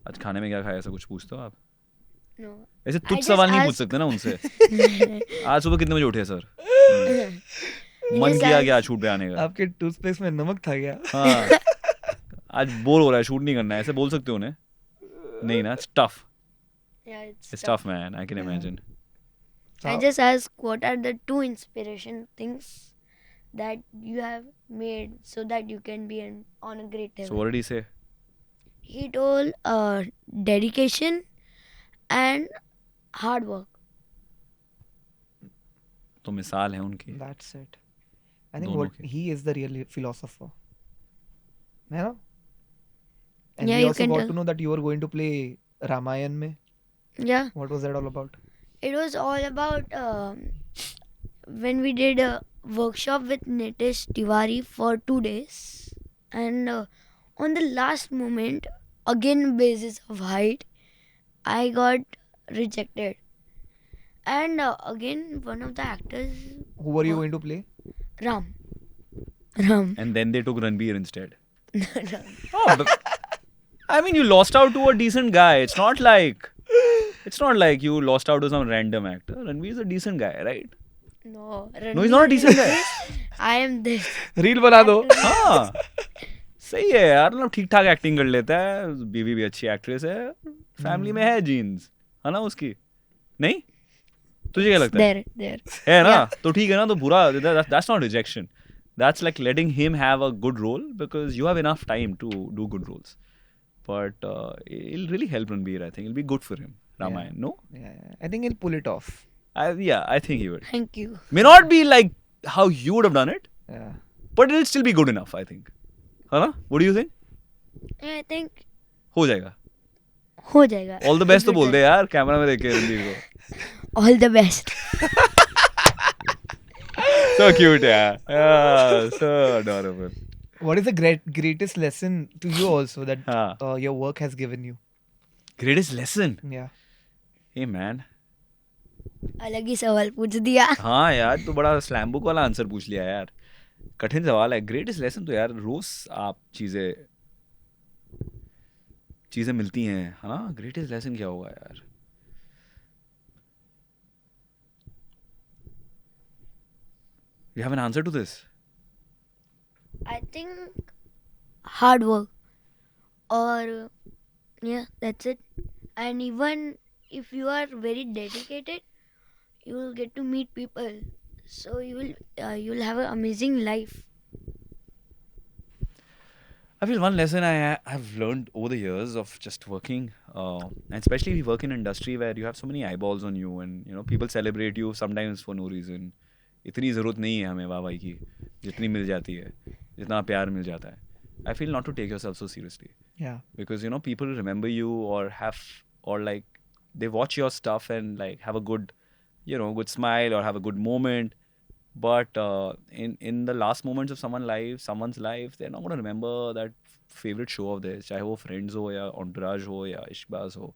B: आज खाने में क्या खाया, ऐसा कुछ पूछते हो आप?
C: No.
B: ऐसे
C: I
B: तुच्छ
C: just
B: सवाल नहीं पूछ
C: ask-
B: सकते ना उनसे. आज सुबह कितने बजे उठे सर? मन
C: Yes,
B: किया
C: as-
B: क्या शूट पे आने का?
A: आपके टूथपेस्ट में नमक था क्या?
B: हाँ, आज बोर हो रहा है, शूट नहीं करना है, ऐसे बोल सकते हो उन्हें? नहीं ना, it's tough.
C: Yeah,
B: It's tough, man. I can
A: Yeah.
B: imagine.
C: I just ask what are the two inspiration things that you have made so that you can be on a great
B: So
C: level.
B: what did he say?
C: He told dedication and hard work.
B: तो मिसाल है उनकी.
A: That's it. I think
B: दोनों
A: what
B: के.
A: he is the real philosopher. है ना? And
C: Yeah,
A: we
C: you
A: also
C: can
A: got
C: tell.
A: to know that you were going to play Ramayan में.
C: Yeah,
A: What was that all about?
C: it was all about when we did a workshop with Nitish Tiwari for 2 days, and on the last moment, again basis of height, I got rejected, and again one of the actors,
A: Who were you
C: What?
A: going to play?
C: Ram. Ram.
B: And then they took Ranbir instead.
C: No.
B: Oh, but, I mean, you lost out to a decent guy. It's not like you lost out to some random actor. Ranbir is a decent guy, right?
C: No,
B: No, he's not a decent guy.
C: I am this.
A: Reel बना दो.
B: हाँ, सही है यार, मतलब ठीक ठाक acting कर लेता है, बीवी भी अच्छी एक्ट्रेस है, फैमिली में है जीन्स, है ना उसकी? नहीं? तुझे क्या लगता है?
C: There.
B: है ना?
C: Yeah.
B: तो ठीक है ना, तो बुरा, that's not rejection. That's like letting him have a good role because you have enough time to do good roles. But it'll really help Ranbir, I think. It'll be good for him, Ramayan, no?
A: Yeah, I think he'll pull it off.
B: Yeah, I think he will.
C: Thank you.
B: May not be like how you would have done it,
A: Yeah.
B: but it'll still be good enough, I think. है ना? What do you think?
C: I think
B: हो जाएगा.
C: हो जाएगा.
B: All the best तो बोल दे यार, camera में देख के रणबीर को.
C: All the best.
B: So cute, yeah. Yeah, so adorable.
A: What is the greatest lesson to you also that
B: हाँ.
A: your work has given you?
B: Greatest lesson.
A: Yeah.
B: Hey man.
C: अलग ही सवाल पूछ दिया.
B: हाँ यार, तो बड़ा स्लैम बुक वाला आंसर पूछ लिया यार. कठिन सवाल है. ग्रेटेस्ट लेसन तो यार रोज आप चीजें मिलती हैं, है ना? ग्रेटेस्ट लेसन क्या होगा यार? You have an answer to this?
C: I think hard work. Or yeah, that's it. And even if you are very dedicated, you will get to meet people. So you'll have an amazing life.
B: I feel one lesson I've learned over the years of just working, and especially if you work in an industry where you have so many eyeballs on you, and you know people celebrate you sometimes for no reason. इतनी ज़रूरत नहीं है हमें वाहवाही की, जितनी मिल जाती है, जितना प्यार मिल जाता है. I feel not to take yourself so seriously,
A: Yeah.
B: because you know people remember you or like they watch your stuff and like have a good, good smile or have a good moment. But in the last moments of someone's life, they're not going to remember that favorite show of theirs, चाहे वो Friends हो या Entourage हो या Ishqbaaz हो,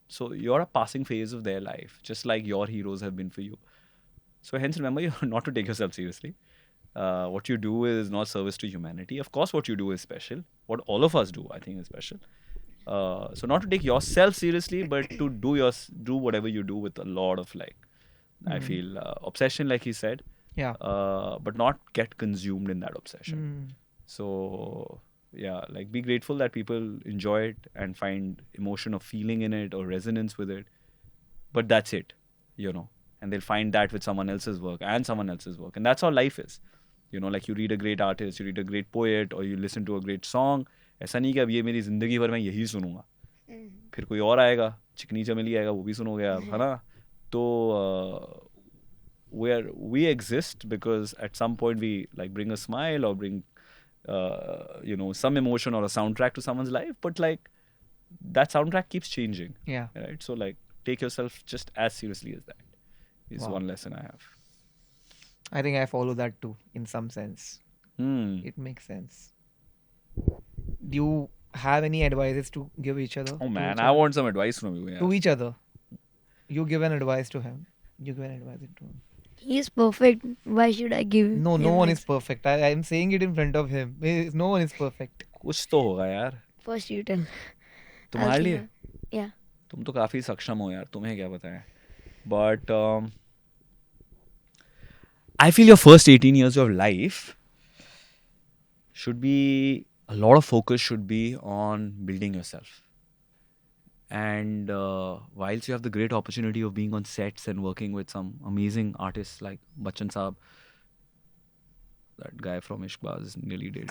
B: so you're a passing phase of their life, just like your heroes have been for you. So hence remember not to take yourself seriously. What you do is not service to humanity. Of course, what you do is special. What all of us do, I think, is special. So not to take yourself seriously, but to do whatever you do with a lot of I feel obsession, like he said,
A: Yeah.
B: but not get consumed in that obsession.
A: Mm.
B: So yeah, like be grateful that people enjoy it and find emotion or feeling in it or resonance with it. But that's it, and they'll find that with someone else's work, and that's how life is. Like you read a great artist, you read a great poet, or you listen to a great song. ऐसा नहीं कि अब ये मेरी जिंदगी भर मैं यही सुनूंगा, फिर कोई और आएगा, चिकनी चमेली आएगा, वो भी सुनोगे आप, है ना? तो we exist because at some point we like bring a smile or bring some emotion or a soundtrack to someone's life, but like that soundtrack keeps changing.
A: Yeah.
B: Right? So like take yourself just as seriously as that is
A: Wow.
B: one lesson I have.
A: I think I follow that too in some sense. It makes sense. Do you have any advices to give each other?
B: Oh
A: to
B: man,
A: each
B: I
A: other?
B: want some advice from you.
A: To
B: Yeah.
A: each other. You give an advice to him. You give an advice to him.
C: He is perfect. Why should I give?
A: No
C: him
A: one
C: advice?
A: is perfect. I am saying it in front of him. No one is perfect.
B: कुछ तो होगा यार.
C: First you tell.
B: तुम्हारे लिए?
C: Yeah.
B: तुम तो काफी सक्षम हो यार, तुम्हें क्या पता है. But I feel your first 18 years of life should be a lot of focus should be on building yourself. And whilst you have the great opportunity of being on sets and working with some amazing artists like Bachchan Saab, that guy from Ishqbaz nearly did,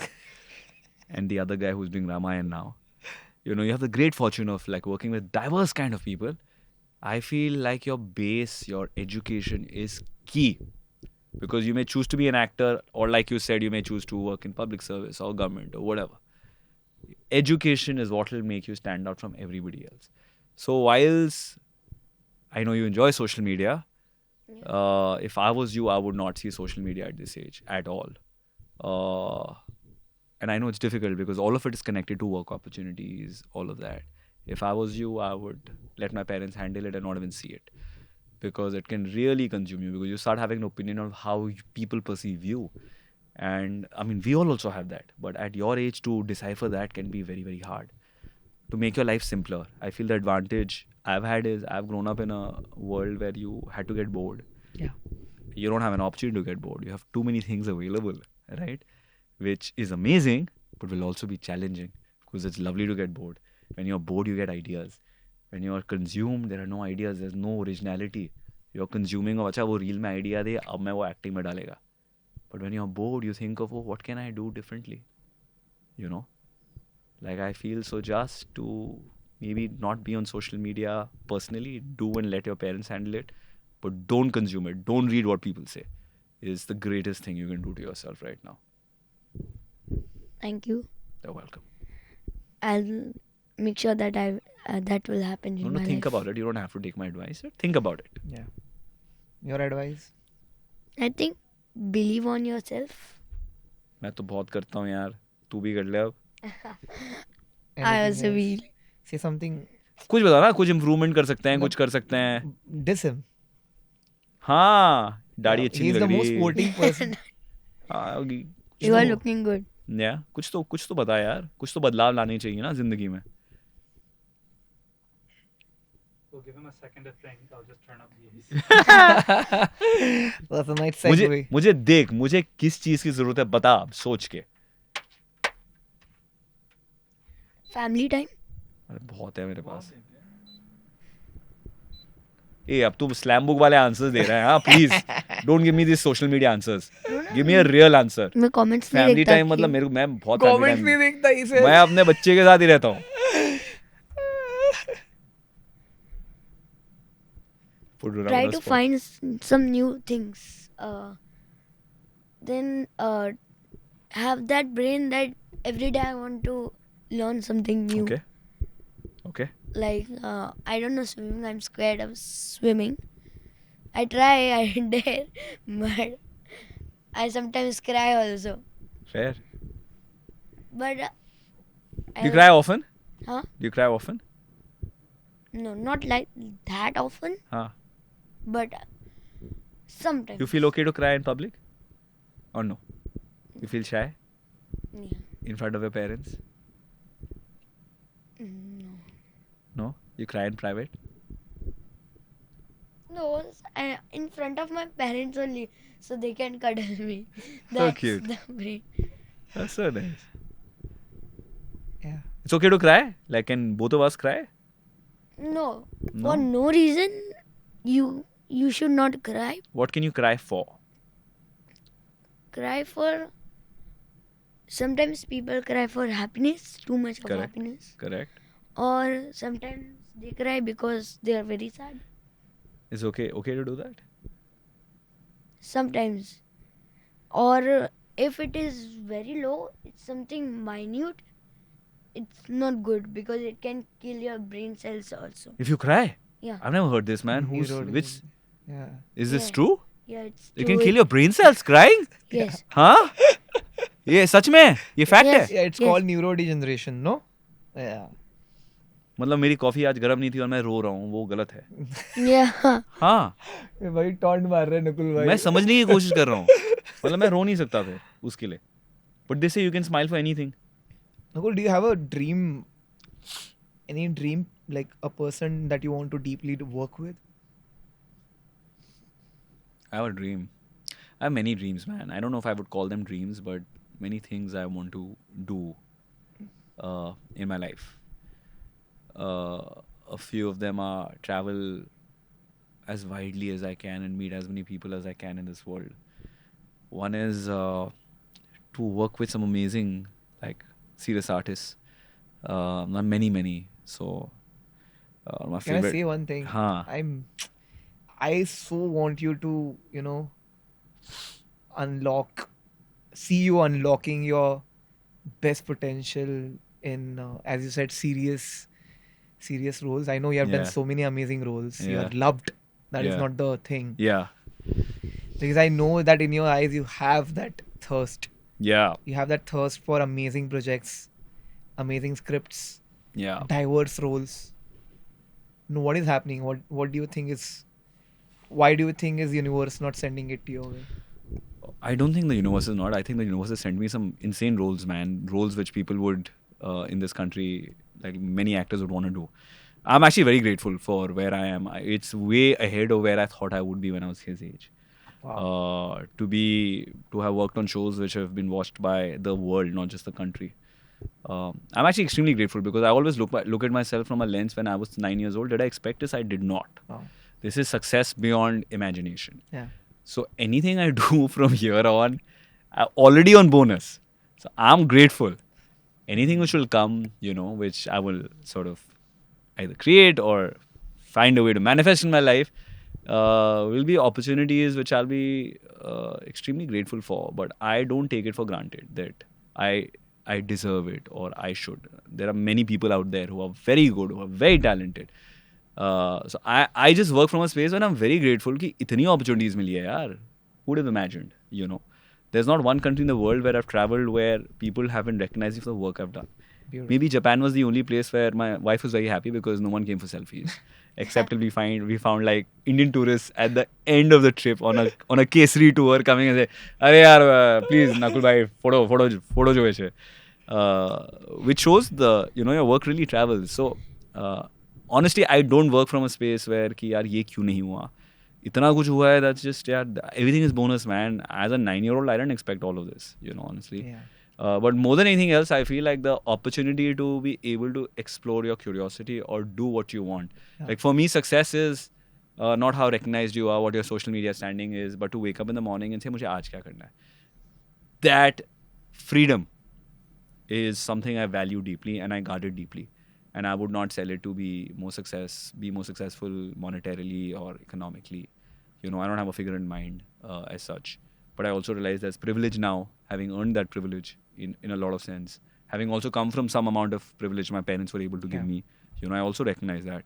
B: and the other guy who's doing Ramayan now, you know, you have the great fortune of like working with diverse kind of people. I feel like your base, your education is key, because you may choose to be an actor, or like you said, you may choose to work in public service or government or whatever. Education is what will make you stand out from everybody else. So whilst I know you enjoy social media, if I was you, I would not see social media at this age at all. And I know it's difficult because all of it is connected to work opportunities, all of that. If I was you, I would let my parents handle it and not even see it, because it can really consume you, because you start having an opinion of how people perceive you. And I mean, we all also have that, but at your age to decipher that can be very, very hard. To make your life simpler, I feel the advantage I've had is I've grown up in a world where you had to get bored.
A: Yeah.
B: You don't have an opportunity to get bored. You have too many things available, right? Which is amazing, but will also be challenging, because it's lovely to get bored. When you're bored, you get ideas. When you're consumed, there are no ideas. There's no originality. You're consuming, oh, अच्छा वो reel में idea दे, अब मैं वो acting में डालेगा. But when you're bored, you think of, oh, what can I do differently? You know? Like, I feel so just to maybe not be on social media personally, do and let your parents handle it, but don't consume it. Don't read what people say. Is the greatest thing you can do to yourself right now.
C: Thank you.
B: You're welcome.
C: I'll make sure that that will happen in
B: No,
C: my
B: think
C: life.
B: about it. You don't have to take my advice. Think about it.
A: Yeah. Your advice?
C: I think believe on yourself.
B: मैं तो बहुत करता हूँ यार. तू भी कर ले अब.
C: I
A: Anything
C: also
A: else?
C: will.
A: Say something.
B: कुछ बता ना. कुछ इम्प्रूवमेंट कर सकते हैं. कुछ कर सकते हैं.
A: Diss him.
B: हाँ. दाढ़ी अच्छी नहीं
A: He's the
B: लग
A: most
B: रही.
A: sporting person.
B: हाँ,
C: You are looking good.
B: या कुछ तो बता यार. कुछ तो बदलाव लाने चाहिए ना जिंदगी में.
D: We'll give him a second to think. I'll just turn up the AC.
A: That's a nice segue.
B: मुझे देख. मुझे किस चीज की जरूरत है बता सोच के.
C: Family time.
B: अरे बहुत है मेरे पास. ए अब तू स्लैम बुक वाले आंसर्स दे रहा है. हाँ please don't give me this social media answers. Give me a real answer.
C: मैं comments नहीं
B: फैमिली
C: देखता
B: टाइम मतलब
C: कि-
B: मैं बहुत family
A: Comments
B: time
A: नहीं देखता इसे.
B: मैं अपने बच्चे के साथ ही रहता हूँ.
C: Try to find some new things. Then have that brain that every day I want to learn something new.
B: Okay.
C: Like I don't know swimming. I'm scared of swimming. I try, I dare, but I sometimes cry also.
B: Fair.
C: But
B: Do you cry often?
C: Huh?
B: Do you cry often?
C: No, not like that often.
B: हाँ.
C: But sometimes.
B: You feel okay to cry in public? Or no? You feel shy
C: Yeah.
B: in front of your parents?
C: No.
B: No? You cry in private?
C: No, in front of my parents only, so they can cuddle me.
B: So
C: That's
B: cute.
C: the brain.
B: That's so nice.
A: Yeah.
B: It's okay to cry? Like, can both of us cry?
C: No,
B: No?
C: for no reason, you should not cry.
B: What can you cry for?
C: Cry for. Sometimes people cry for happiness, too much of
B: Correct.
C: happiness,
B: Correct.
C: or sometimes they cry because they are very sad.
B: It's okay to do that?
C: Sometimes, or if it is very low, it's something minute. It's not good because it can kill your brain cells also.
B: If you cry?
C: Yeah.
B: I've never heard this, man. Which
A: Yeah.
B: is this
C: Yeah.
B: true?
C: Yeah, it's
B: You
C: true.
B: can kill your brain cells crying?
C: Yes.
B: हाँ? ये सच में? ये fact
C: Yes.
B: है?
A: Yeah, it's
C: Yes.
A: called neurodegeneration, no? Yeah.
B: मतलब मेरी coffee आज गर्म नहीं थी और मैं रो रहा हूँ, वो गलत है.
C: Yeah.
B: हाँ.
A: भाई टॉन्ट मार रहे हैं नकुल भाई.
B: मैं समझने की कोशिश कर रहा हूँ. मतलब मैं रो नहीं सकता फिर उसके लिए. But they say you can smile for anything.
A: Nakul, do you have a dream? Any dream, like a person that you want to deeply work with?
B: I have a dream. I have many dreams, man. I don't know if I would call them dreams, but many things I want to do in my life. A few of them are travel as widely as I can and meet as many people as I can in this world. One is to work with some amazing, like, serious artists. Not many. So, my
A: Can I
B: favorite.
A: say one thing?
B: Huh.
A: I so want you to, see you unlocking your best potential in, as you said, serious roles. I know you have done
B: Yeah.
A: so many amazing roles. You are
B: Yeah.
A: loved. That is
B: Yeah.
A: not the thing.
B: Yeah.
A: Because I know that in your eyes you have that thirst.
B: Yeah.
A: You have that thirst for amazing projects, amazing scripts,
B: Yeah.
A: diverse roles. No, what is happening? What do you think is? Why do you think is universe not sending it to your way?
B: I don't think the universe is not. I think the universe has sent me some insane roles, man. Roles which people would, in this country, like many actors would want to do. I'm actually very grateful for where I am. It's way ahead of where I thought I would be when I was his age.
A: Wow.
B: To have worked on shows which have been watched by the world, not just the country. I'm actually extremely grateful because I always look at myself from a lens when I was 9 years old. Did I expect this? I did not.
A: Wow.
B: This is success beyond imagination.
A: Yeah.
B: So anything I do from here on, I'm already on bonus. So I'm grateful. Anything which will come, which I will sort of either create or find a way to manifest in my life, will be opportunities which I'll be extremely grateful for. But I don't take it for granted that I deserve it or I should. There are many people out there who are very good, who are very talented. So I just work from a space when I'm very grateful कि इतनी opportunities मिली है यार. Who would have imagined, There's not one country in the world where I've traveled where people haven't recognized me for the work I've done.
A: Beautiful.
B: Maybe Japan was the only place where my wife was very happy because no one came for selfies. Except till we found like Indian tourists at the end of the trip on a Kesari tour coming and say, "Arey yaar, please Nakul bhai, photo jo hai." Which shows your work really travels. So honestly, I don't work from a space where कि यार ये क्यों नहीं हुआ. इतना कुछ हुआ है, that's just, everything is bonus, man. As a 9-year-old, I didn't expect all of this, honestly.
A: Yeah.
B: But more than anything else, I feel like the opportunity to be able to explore your curiosity or do what you want.
A: Yeah.
B: Like for me, success is not how recognized you are, what your social media standing is, but to wake up in the morning and say, मुझे आज क्या करना है. That freedom is something I value deeply and I guard it deeply. And I would not sell it to be more successful monetarily or economically. I don't have a figure in mind as such. But I also realize there's privilege now, having earned that privilege in a lot of sense. Having also come from some amount of privilege my parents were able to give me. I also recognize that.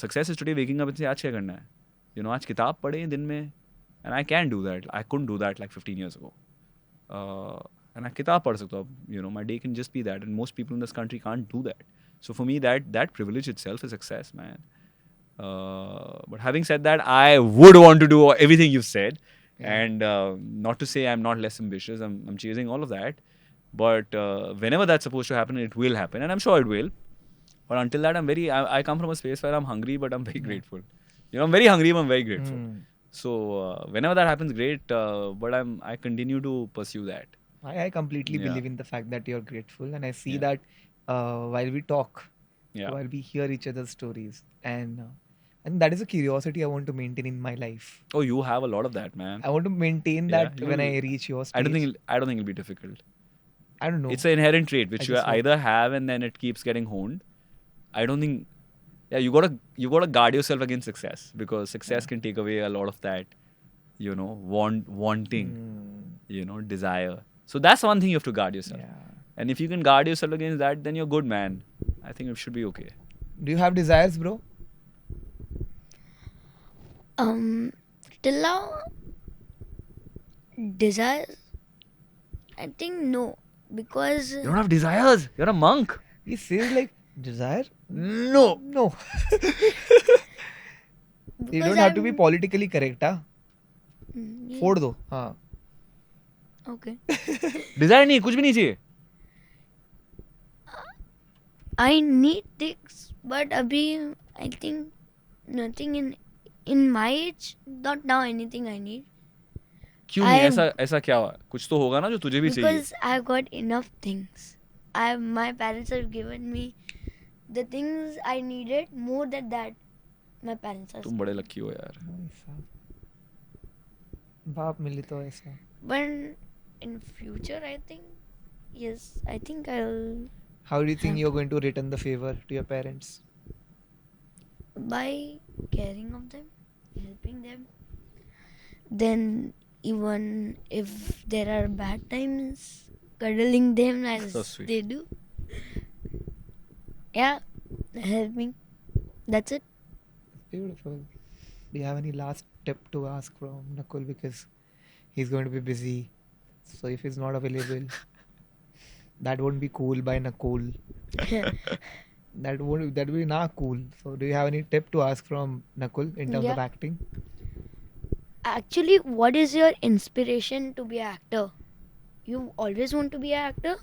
B: Success is today waking up and say, आज क्या करना है? आज किताब पढ़े दिन में. And I can do that. I couldn't do that like 15 years ago. And I किताब पढ़ सकता हूँ. My day can just be that. And most people in this country can't do that. So for me, that privilege itself is success, man. But having said that, I would want to do everything you've said. Yeah. And not to say I'm not less ambitious. I'm chasing all of that. But whenever that's supposed to happen, it will happen. And I'm sure it will. But until that, I come from a space where I'm hungry, but I'm very grateful. I'm very hungry, but I'm very grateful. So whenever that happens, great. But I continue to pursue that.
A: I completely believe in the fact that you're grateful. And I see that while we talk, while we hear each other's stories. And that is a curiosity I want to maintain in my life.
B: Oh, you have a lot of that, man.
A: I want to maintain that when I reach your stage.
B: I don't think it'll be difficult.
A: I don't know.
B: It's an inherent trait which you either have and then it keeps getting honed. I don't think. Yeah, you gotta guard yourself against success because success can take away a lot of that, wanting, desire. So that's one thing you have to guard yourself.
A: Yeah.
B: And if you can guard yourself against that, then you're good, man. I think it should be okay.
A: Do you have desires, bro?
C: Till now, desires, I think no, because
B: You don't have desires. You're a monk.
A: He says like desire.
B: No.
A: You don't have to be politically correct, huh? फोड़ दो, हाँ.
C: Okay.
B: Desire नहीं, कुछ भी नहीं चाहिए.
C: I need things, but abhi I think nothing in my age. Not now anything I need.
B: क्यों नहीं?
C: I-
B: ऐसा ऐसा क्या हुआ? कुछ तो होगा ना जो तुझे भी चाहिए.
C: because I've got enough things. My parents have given me the things I needed more than that. My parents have.
B: तुम बड़े लकी हो यार.
A: भाई साहब, बाप मिली तो ऐसा.
C: But in future, I think yes, I think I'll
A: How do you think you're going to return the favor to your parents?
C: by caring of them, helping them. Then even if there are bad times, cuddling them as
B: So sweet.
C: they do. Yeah, helping. That's it.
A: Beautiful. Do you have any last tip to ask from Nakul, because he's going to be busy? So if he's not available, that won't be cool by Nakul. That will be not cool. So do you have any tip to ask from Nakul in terms of
C: Yeah.
A: acting?
C: Actually, what is your inspiration to be an actor? You always want to be an actor?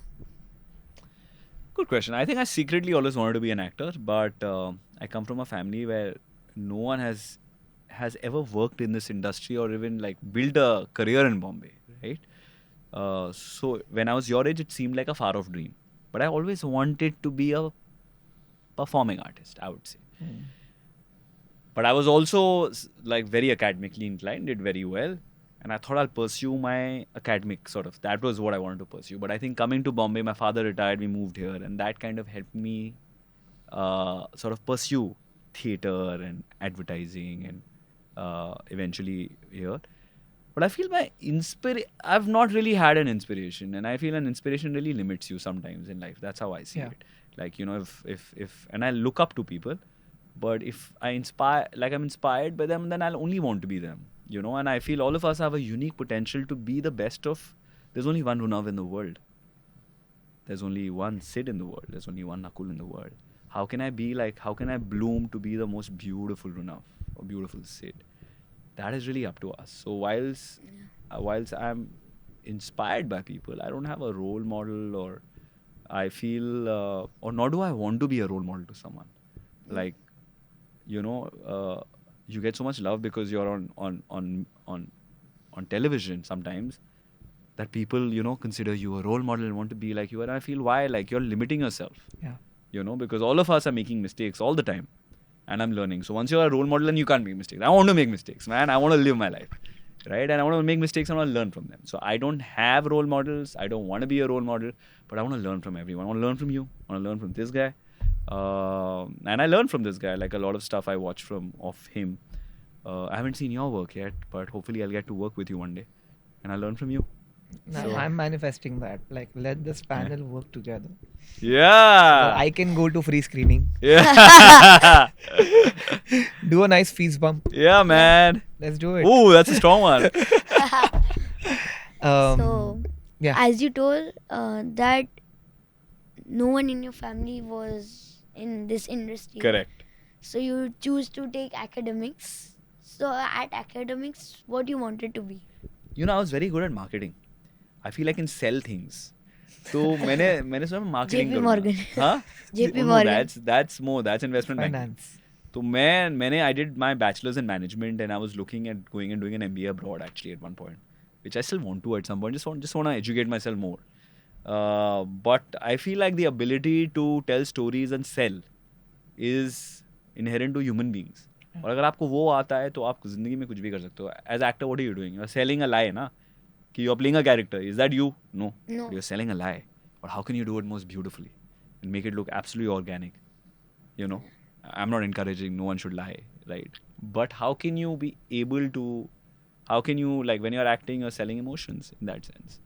B: Good question. I think I secretly always wanted to be an actor, but I come from a family where no one has ever worked in this industry or even like built a career in Bombay, right? So when I was your age, it seemed like a far off dream. But I always wanted to be a performing artist, I would say. But I was also like very academically inclined, did very well. And I thought I'll pursue my academic sort of. That was what I wanted to pursue. But I think coming to Bombay, my father retired, we moved here. And that kind of helped me sort of pursue theatre and advertising and eventually here. But I feel I've not really had an inspiration. And I feel an inspiration really limits you sometimes in life. That's how I see
A: Yeah.
B: it. Like, you know, if and I look up to people. But if I'm inspired by them, then I'll only want to be them, you know. And I feel all of us have a unique potential to be the best of. There's only one Runav in the world. There's only one Sid in the world. There's only one Nakul in the world. How can I bloom to be the most beautiful Runav or beautiful Sid? That is really up to us. So whilst I'm inspired by people, I don't have a role model, or I feel, or nor do I want to be a role model to someone. Like, you know, you get so much love because you're on television sometimes, that people, you know, consider you a role model and want to be like you. And I feel, why? Like, you're limiting yourself.
A: Yeah.
B: You know, because all of us are making mistakes all the time, and I'm learning. So once you're a role model, then you can't make mistakes. I want to make mistakes, man. I want to live my life, right? And I want to make mistakes and I want to learn from them. So I don't have role models. I don't want to be a role model, but I want to learn from everyone. I want to learn from you. I want to learn from this guy. And I learned from this guy, like a lot of stuff I watched of him. I haven't seen your work yet, but hopefully I'll get to work with you one day, and I'll learn from you.
A: Now,
B: So-
A: I'm manifesting that. Like, let this panel work together.
B: Yeah.
A: So I can go to free screening.
B: Yeah.
A: Do a nice fees bump.
B: Yeah, man.
A: Let's do it.
B: Ooh, that's a strong one.
C: So,
A: yeah.
C: as you told that no one in your family was in this industry.
B: Correct.
C: So you choose to take academics. So at academics, what you wanted to be?
B: You know, I was very good at marketing. I feel I can sell things. So मैंने सोचा marketing
C: JP
B: करूँगा.
C: Morgan.
B: हाँ?
C: JP
B: No,
C: Morgan.
B: that's investment banking.
A: Finance.
B: So I did my bachelor's in management, and I was looking at going and doing an MBA abroad actually at one point, which I still want to at some point. Just want to educate myself more. But I feel like the ability to tell stories and sell is inherent to human beings. और अगर आपको वो आता है तो आप जिंदगी में कुछ भी कर सकते हो. As actor, what are you doing? You're selling a lie, ना? कि you're playing a character. Is that you? No.
C: No.
B: You're selling a lie. But how can you do it most beautifully and make it look absolutely organic? You know, I'm not encouraging, no one should lie, right? But how can you be able to, like when you're acting, you're selling emotions in that sense.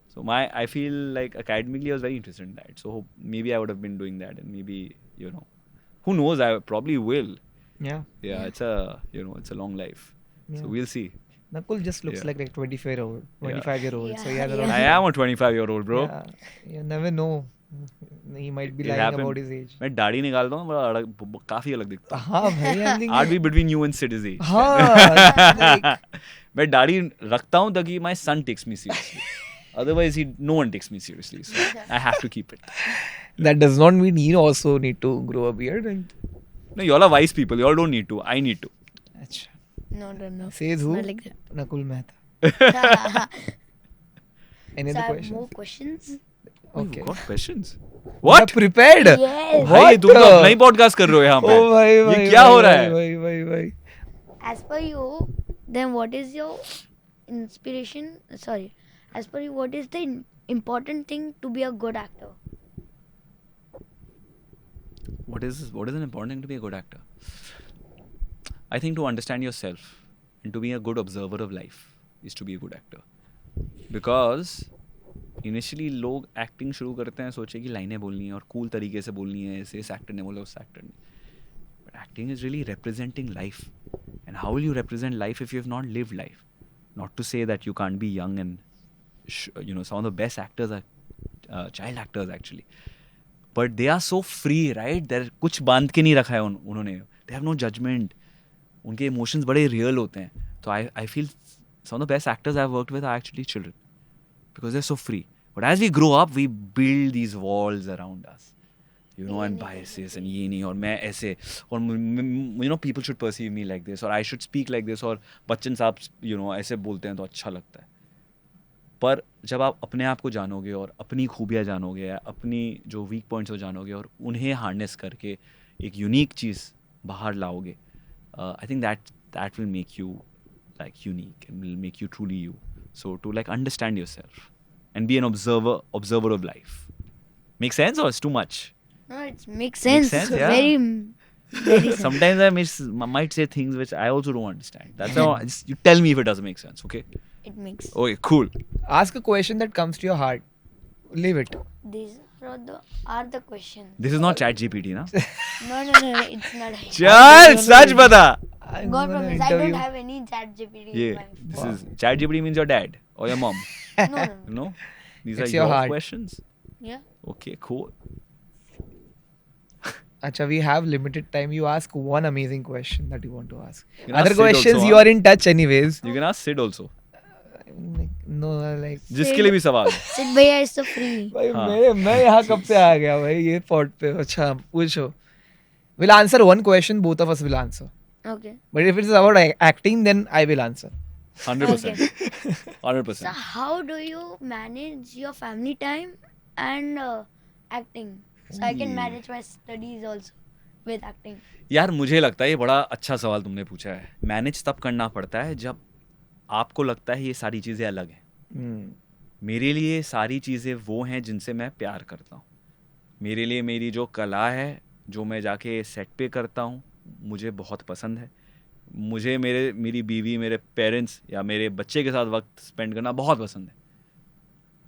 B: So I feel like academically I was very interested in that. So maybe I would have been doing that, and maybe, you know, who knows, I probably will.
A: Yeah.
B: Yeah, it's a long life.
A: Yeah.
B: So we'll see.
A: Nakul just looks
B: Yeah.
A: like 25-year-old,
B: Yeah.
A: 25-year-old. So he has a
C: Yeah.
A: lot
B: I am a 25-year-old, bro.
A: Yeah, you never know. He might be
B: It
A: lying
B: happened.
A: about his age.
B: मैं दाढ़ी निकालता हूँ, बड़ा काफी अलग दिखता हूँ.
A: हाँ भाई, I'm thinking.
B: Hardly between you and Sid is age.
A: हाँ, like,
B: मैं दाढ़ी रखता हूँ ताकि my son takes me seriously. Otherwise, no one takes me seriously. So I have to keep it.
A: that does not mean you also need to grow a beard. And
B: No, you all are wise people. You all don't need to. I need to.
A: Achha.
C: No.
A: Says who?
C: Not like that.
A: Nakul Mehta. Any
C: So I
A: other
C: have more
A: questions?
C: questions.
B: Oh,
A: Okay.
B: you got questions?
A: You are
B: What?
A: prepared?
C: Yes.
B: भाई
A: What?
B: तुम तो अपना ही podcast कर रहे हो यहाँ पे.
A: Oh भाई
B: ये
A: भाई
B: क्या
A: भाई
B: हो रहा
A: भाई
B: है?
A: भाई भाई भाई.
C: As per you, then what is your inspiration? Sorry. As per you, what is the important thing to be a good actor?
B: What is an important thing to be a good actor? I think to understand yourself and to be a good observer of life is to be a good actor. Because initially लोग acting शुरू करते हैं सोचे कि लाइनें बोलनी है और कूल तरीके से बोलनी है, ऐसे इस एक्टर ने बोला उस एक्टर ने. But acting is really representing life. And how will you represent life if you have not lived life? Not to say that you can't be young and you know some of the best actors are child actors actually, but they are so free, right? They're कुछ बांध के नहीं रखा है उन्होंने. They have no judgment. उनके emotions बड़े real होते हैं. तो I feel some of the best actors I've worked with are actually children because they're so free. But as we grow up, we build these walls around us, you know, and biases and ये नहीं और मैं ऐसे और you know people should perceive me like this or I should speak like this और बच्चन साहब you know ऐसे बोलते हैं तो अच्छा लगता है. पर जब आप अपने आप को जानोगे और अपनी खूबियाँ जानोगे, अपनी जो वीक पॉइंट्स को जानोगे और उन्हें हार्नेस करके एक यूनिक चीज़ बाहर लाओगे, I think that will make you like unique and will make you truly you. So to like understand yourself and be an observer of life. Make sense or it's too much?
C: No, it makes sense.
B: sense, yeah.
C: Very
B: Sometimes I might say things which I also don't understand. That's how you tell me if it doesn't make sense, okay?
C: It makes.
B: Okay, cool.
A: Ask a question that comes to your heart. Leave it.
C: These are the questions.
B: This is not ChatGPT, na?
C: No, it's not.
B: चल सच बता.
A: I'm
C: God
A: gonna
C: promise, I
A: interview.
C: don't have any chat GPT
B: Yeah,
C: in my phone.
B: this is ChatGPT means your dad or your mom.
C: No.
B: No, these
A: It's
B: are
A: your
B: your
A: heart.
B: questions.
C: Yeah.
B: Okay, cool.
A: Acha, we have limited time. You ask one amazing question that you want to ask.
B: You can ask
A: Other
B: Sid
A: questions,
B: also,
A: you
B: huh?
A: are in touch anyways.
B: You can ask Sid also.
A: No, like.
B: जिसके लिए भी सवाल.
C: Sid Bhaiya is so free.
A: भाई
B: हाँ.
A: मैं यहाँ कब से आ गया भाई ये पॉट पे. अच्छा पूछो. We'll answer one question. Both of us will answer.
C: Okay.
A: But if it's about acting, then I will answer.
B: 100%.
C: So
B: 100%.
C: how do you manage your family time and acting? So I can manage my studies also with acting.
B: यार मुझे लगता है ये बड़ा अच्छा सवाल तुमने पूछा है. मैनेज तब करना पड़ता है जब आपको लगता है ये सारी चीज़ें अलग हैं. मेरे लिए सारी चीज़ें वो हैं जिनसे मैं प्यार करता हूँ. मेरे लिए मेरी जो कला है जो मैं जाके सेट पे करता हूँ मुझे बहुत पसंद है. मुझे मेरी बीवी, मेरे पेरेंट्स या मेरे बच्चे के साथ वक्त स्पेंड करना बहुत पसंद है.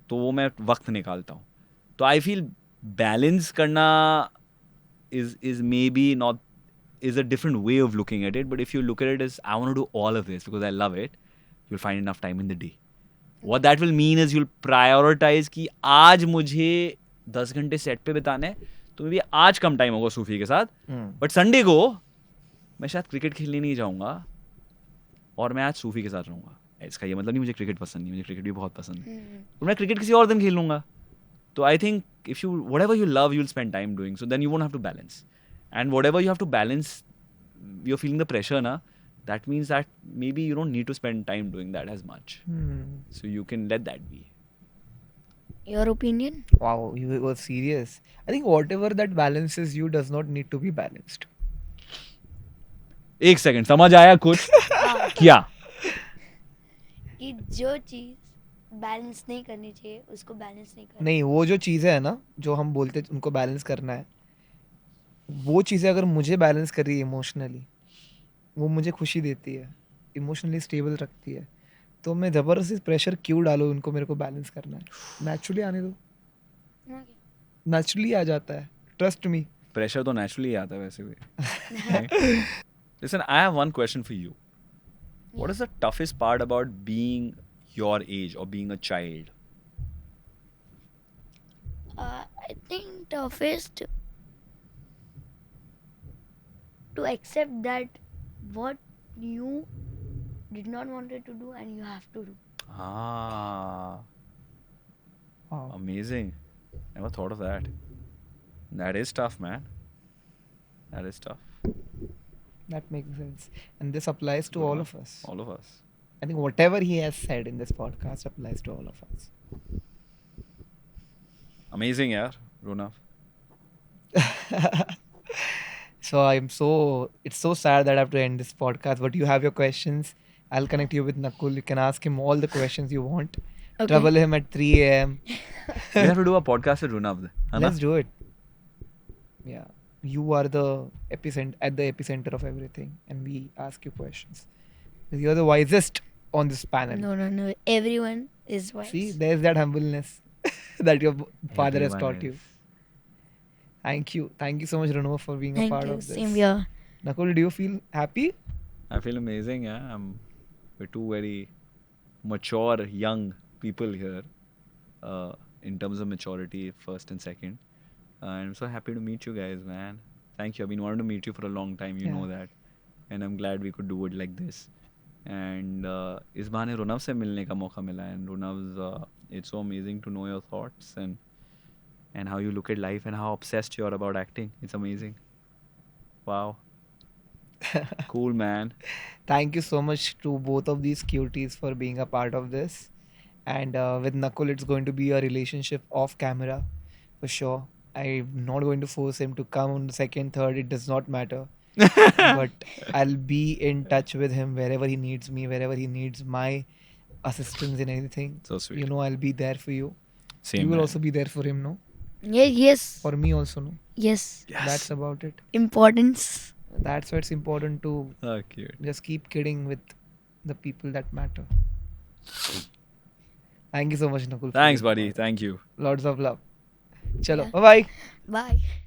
B: तो वो मैं वक्त निकालता हूँ. तो आई फील बैलेंस करना is maybe not is a different way of looking at it, but if you look at it as I want to do all of this because I love it, you'll find enough time in the day. What that will mean is you'll prioritize कि आज मुझे 10 घंटे set पे बिताने हैं तो भी आज कम टाइम होगा सूफी के साथ, बट संडे को मैं शायद क्रिकेट खेलने नहीं जाऊँगा और मैं आज सूफी के साथ रहूँगा. इसका ये मतलब नहीं मुझे क्रिकेट पसंद नहीं, मुझे क्रिकेट भी बहुत पसंद है, तो मैं क्रिकेट किसी और दिन खेल लूँगा. तो I think if you whatever you love you'll spend time doing, so then you won't have to balance. And whatever you have to balance, you're feeling the pressure na, that means that maybe you don't need to spend time doing that as much. So you can let that be.
C: Your opinion?
A: Wow, you were serious. I think whatever that balances you does not need to be balanced.
B: एक second समझ आया कुछ क्या?
C: कि जो चीज balance नहीं करनी चाहिए उसको बैलेंस नहीं करना.
A: नहीं, वो जो चीज़ें है ना जो हम बोलते हैं उनको बैलेंस करना है, वो चीज़ें अगर मुझे बैलेंस कर रही है इमोशनली, वो मुझे खुशी देती है, इमोशनली स्टेबल रखती है, तो मैं ज़बरदस्ती प्रेशर क्यों डालूँ उनको मेरे को बैलेंस करना है. नेचुरली आने दो,
C: Okay.
A: नेचुरली आ जाता है. Trust me.
B: प्रेशर तो नेचुरली आता है वैसे भी. Listen, I have one question for you. What is the toughest part about being your age or being a child?
C: I think toughest to accept that what you did not wanted to do and you have to do.
B: Ah,
A: Wow.
B: amazing. Never thought of that. That is tough, man. That is tough.
A: That makes sense. And this applies to
B: Good
A: all
B: one.
A: of us.
B: All of us.
A: I think whatever he has said in this podcast applies to all of us.
B: Amazing, yeah, Ronav.
A: So it's so sad that I have to end this podcast, but you have your questions. I'll connect you with Nakul. You can ask him all the questions you want.
C: Okay.
A: Trouble him at 3 a.m.
B: We have to do a podcast with Ronav. है ना?
A: Let's do it. Yeah. You are at the epicenter of everything, and we ask you questions. You're the wisest on this panel.
C: No. Everyone is wise.
A: See, there's that humbleness that your father has
B: Everyone
A: taught you.
B: is.
A: Thank you. Thank you so much, Rano, for being a
C: Thank
A: part
C: you.
A: of this.
C: Same here.
A: Nakul, do you feel happy?
B: I feel amazing, yeah. We're two very mature young people here in terms of maturity, first and second. I'm so happy to meet you guys, man. Thank you. I've been wanting to meet you for a long time, you
A: Yeah.
B: know that. And I'm glad we could do it like this. And इस बहाने रुनव से मिलने का मौका मिला. And Runav's, it's so amazing to know your thoughts and how you look at life and how obsessed you are about acting. It's amazing. Wow. Cool, man.
A: Thank you so much to both of these cuties for being a part of this. And with Nakul, it's going to be a relationship off camera for sure. I'm not going to force him to come on the second, third. It does not matter. But I'll be in touch with him wherever he needs me, wherever he needs my assistance in anything.
B: So sweet.
A: You know, I'll be there for you.
B: Same,
A: You will
B: man.
A: also be there for him, no?
C: Yes.
A: For me also, no?
C: Yes.
B: Yes.
A: That's about it.
C: Importance.
A: That's why it's important to
B: Oh, cute.
A: just keep kidding with the people that matter. Thank you so much, Nakul. for
B: Thanks,
A: being
B: buddy.
A: part.
B: Thank you.
A: Lots of love. Chalo.
C: Yeah.
A: Bye bye.
C: Bye.